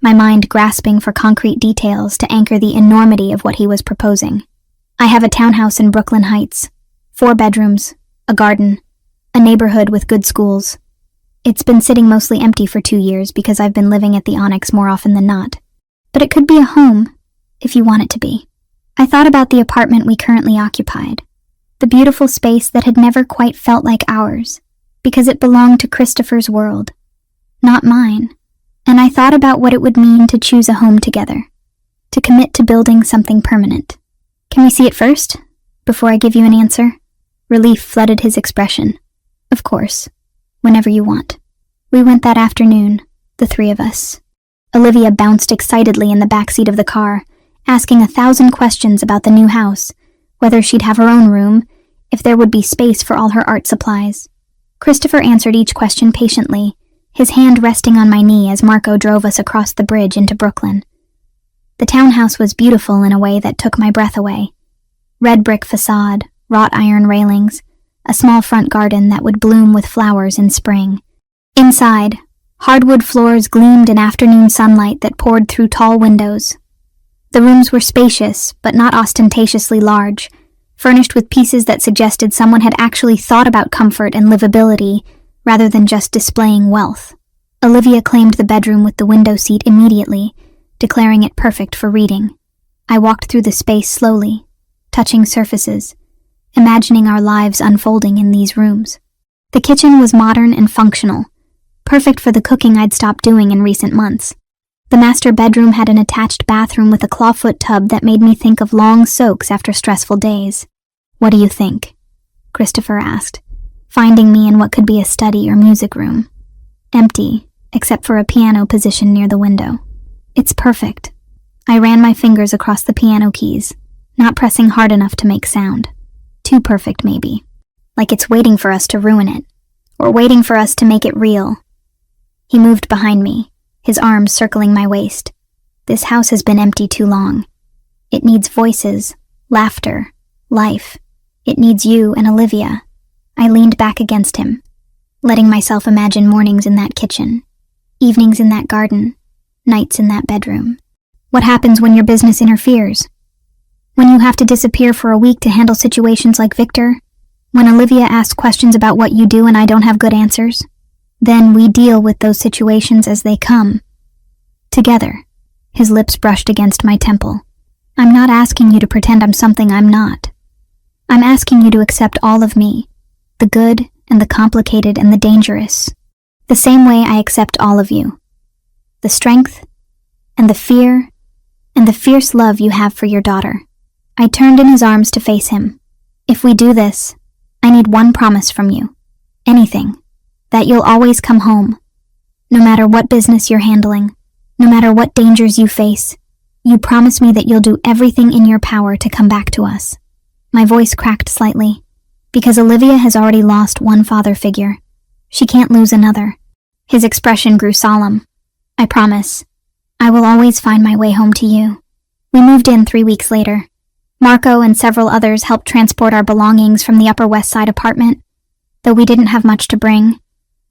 my mind grasping for concrete details to anchor the enormity of what he was proposing. "I have a townhouse in Brooklyn Heights, 4 bedrooms, a garden, a neighborhood with good schools. It's been sitting mostly empty for 2 years because I've been living at the Onyx more often than not. But it could be a home, if you want it to be." I thought about the apartment we currently occupied, the beautiful space that had never quite felt like ours, because it belonged to Christopher's world, not mine. And I thought about what it would mean to choose a home together, to commit to building something permanent. "Can we see it first, before I give you an answer?" Relief flooded his expression. "Of course, whenever you want." We went that afternoon, the 3 of us. Olivia bounced excitedly in the backseat of the car, asking 1,000 questions about the new house, whether she'd have her own room, if there would be space for all her art supplies. Christopher answered each question patiently, his hand resting on my knee as Marco drove us across the bridge into Brooklyn. The townhouse was beautiful in a way that took my breath away. Red brick facade, wrought iron railings, a small front garden that would bloom with flowers in spring. Inside, hardwood floors gleamed in afternoon sunlight that poured through tall windows. The rooms were spacious, but not ostentatiously large, furnished with pieces that suggested someone had actually thought about comfort and livability rather than just displaying wealth. Olivia claimed the bedroom with the window seat immediately, declaring it perfect for reading. I walked through the space slowly, touching surfaces, imagining our lives unfolding in these rooms. The kitchen was modern and functional, perfect for the cooking I'd stopped doing in recent months. The master bedroom had an attached bathroom with a clawfoot tub that made me think of long soaks after stressful days. "What do you think?" Christopher asked, finding me in what could be a study or music room. Empty, except for a piano positioned near the window. "It's perfect." I ran my fingers across the piano keys, not pressing hard enough to make sound. Too perfect, maybe. Like it's waiting for us to ruin it, or waiting for us to make it real. He moved behind me, his arms circling my waist. This house has been empty too long. It needs voices, laughter, life. It needs you and Olivia. I leaned back against him, letting myself imagine mornings in that kitchen, evenings in that garden, nights in that bedroom. What happens when your business interferes? When you have to disappear for a week to handle situations like Victor? When Olivia asks questions about what you do and I don't have good answers? Then we deal with those situations as they come. Together. His lips brushed against my temple. I'm not asking you to pretend I'm something I'm not. I'm asking you to accept all of me, the good and the complicated and the dangerous, the same way I accept all of you. The strength and the fear and the fierce love you have for your daughter. I turned in his arms to face him. If we do this, I need one promise from you. Anything. That you'll always come home. No matter what business you're handling, no matter what dangers you face, you promise me that you'll do everything in your power to come back to us. My voice cracked slightly, because Olivia has already lost one father figure. She can't lose another. His expression grew solemn. I promise. I will always find my way home to you. We moved in 3 weeks later. Marco and several others helped transport our belongings from the Upper West Side apartment, though we didn't have much to bring.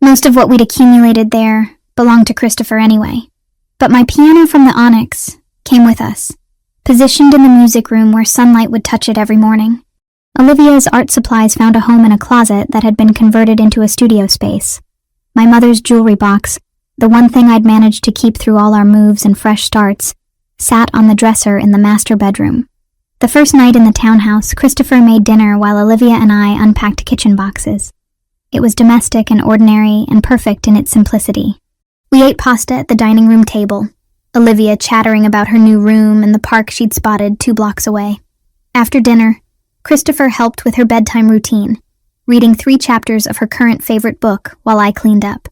Most of what we'd accumulated there belonged to Christopher anyway. But my piano from the Onyx came with us, positioned in the music room where sunlight would touch it every morning. Olivia's art supplies found a home in a closet that had been converted into a studio space. My mother's jewelry box, the one thing I'd managed to keep through all our moves and fresh starts, sat on the dresser in the master bedroom. The first night in the townhouse, Christopher made dinner while Olivia and I unpacked kitchen boxes. It was domestic and ordinary and perfect in its simplicity. We ate pasta at the dining room table, Olivia chattering about her new room and the park she'd spotted 2 blocks away. After dinner, Christopher helped with her bedtime routine, reading 3 chapters of her current favorite book while I cleaned up.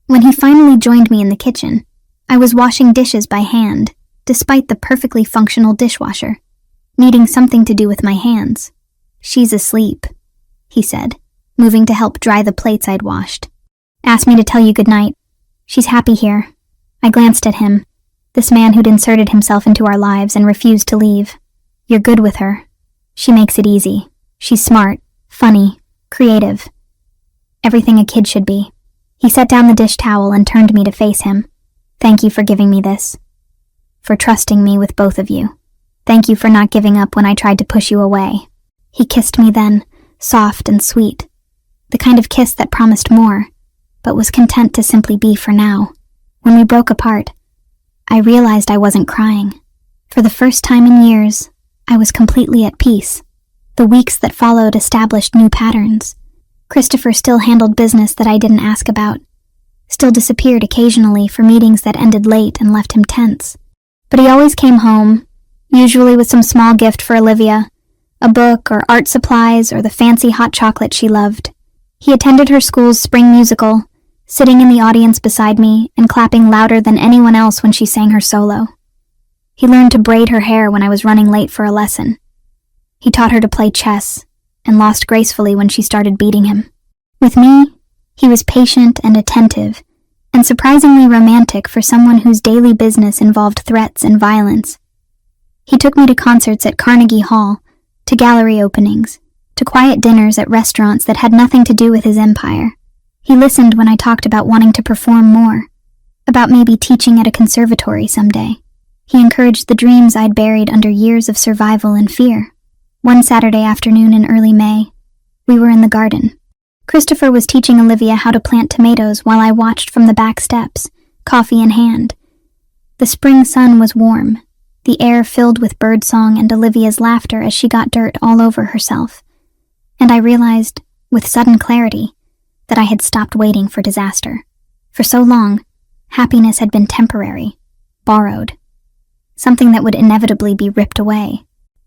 When he finally joined me in the kitchen, I was washing dishes by hand, despite the perfectly functional dishwasher, needing something to do with my hands. "She's asleep," he said, moving to help dry the plates I'd washed. "Asked me to tell you goodnight. She's happy here." I glanced at him, this man who'd inserted himself into our lives and refused to leave. "You're good with her. She makes it easy. She's smart, funny, creative. Everything a kid should be." He set down the dish towel and turned me to face him. "Thank you for giving me this. For trusting me with both of you. Thank you for not giving up when I tried to push you away." He kissed me then, soft and sweet. The kind of kiss that promised more, but was content to simply be for now. When we broke apart, I realized I wasn't crying. For the first time in years, I was completely at peace. The weeks that followed established new patterns. Christopher still handled business that I didn't ask about, still disappeared occasionally for meetings that ended late and left him tense. But he always came home, usually with some small gift for Olivia, a book or art supplies or the fancy hot chocolate she loved. He attended her school's spring musical, sitting in the audience beside me and clapping louder than anyone else when she sang her solo. He learned to braid her hair when I was running late for a lesson. He taught her to play chess and lost gracefully when she started beating him. With me, he was patient and attentive, and surprisingly romantic for someone whose daily business involved threats and violence. He took me to concerts at Carnegie Hall, to gallery openings, to quiet dinners at restaurants that had nothing to do with his empire. He listened when I talked about wanting to perform more, about maybe teaching at a conservatory someday. He encouraged the dreams I'd buried under years of survival and fear. One Saturday afternoon in early May, we were in the garden. Christopher was teaching Olivia how to plant tomatoes while I watched from the back steps, coffee in hand. The spring sun was warm, the air filled with birdsong and Olivia's laughter as she got dirt all over herself. And I realized, with sudden clarity, that I had stopped waiting for disaster. For so long, happiness had been temporary, borrowed, something that would inevitably be ripped away.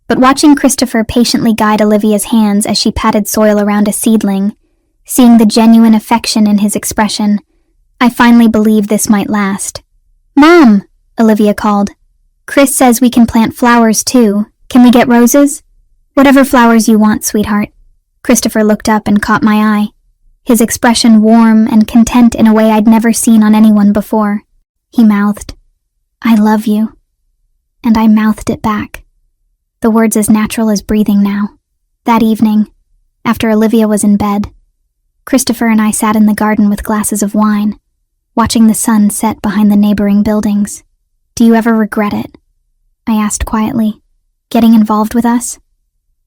But watching Christopher patiently guide Olivia's hands as she patted soil around a seedling, seeing the genuine affection in his expression, I finally believed this might last. "Mom!" Olivia called. "Chris says we can plant flowers too. Can we get roses?" "Whatever flowers you want, sweetheart." Christopher looked up and caught my eye, his expression warm and content in a way I'd never seen on anyone before. He mouthed, "I love you." And I mouthed it back. The words as natural as breathing now. That evening, after Olivia was in bed, Christopher and I sat in the garden with glasses of wine, watching the sun set behind the neighboring buildings. "Do you ever regret it?" I asked quietly. "Getting involved with us?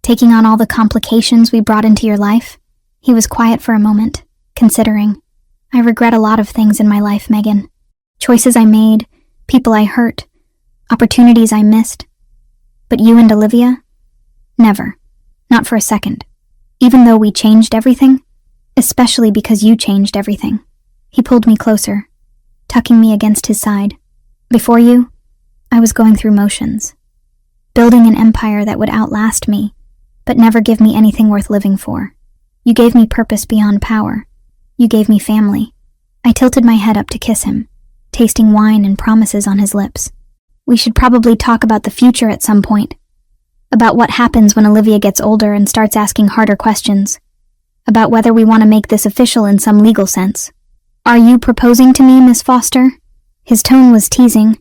Taking on all the complications we brought into your life?" He was quiet for a moment, considering. "I regret a lot of things in my life, Megan. Choices I made, people I hurt, opportunities I missed. But you and Olivia? Never. Not for a second. Even though we changed everything, especially because you changed everything." He pulled me closer, tucking me against his side. "Before you, I was going through motions, building an empire that would outlast me, but never give me anything worth living for. You gave me purpose beyond power. You gave me family." I tilted my head up to kiss him, tasting wine and promises on his lips. "We should probably talk about the future at some point. About what happens when Olivia gets older and starts asking harder questions. About whether we want to make this official in some legal sense. Are you proposing to me, Miss Foster?" His tone was teasing,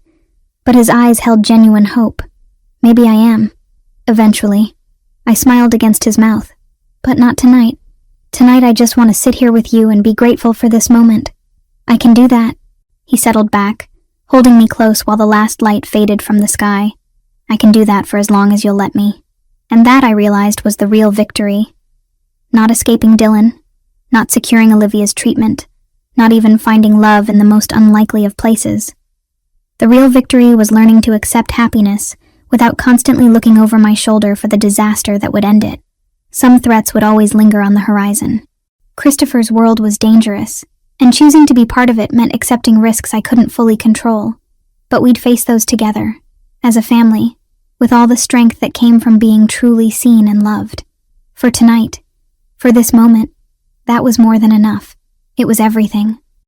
but his eyes held genuine hope. "Maybe I am. Eventually." I smiled against his mouth. "But not tonight. Tonight I just want to sit here with you and be grateful for this moment." "I can do that." He settled back, holding me close while the last light faded from the sky. "I can do that for as long as you'll let me." And that, I realized, was the real victory. Not escaping Dylan, not securing Olivia's treatment, not even finding love in the most unlikely of places. The real victory was learning to accept happiness without constantly looking over my shoulder for the disaster that would end it. Some threats would always linger on the horizon. Christopher's world was dangerous, and choosing to be part of it meant accepting risks I couldn't fully control. But we'd face those together, as a family, with all the strength that came from being truly seen and loved. For tonight, for this moment, that was more than enough. It was everything.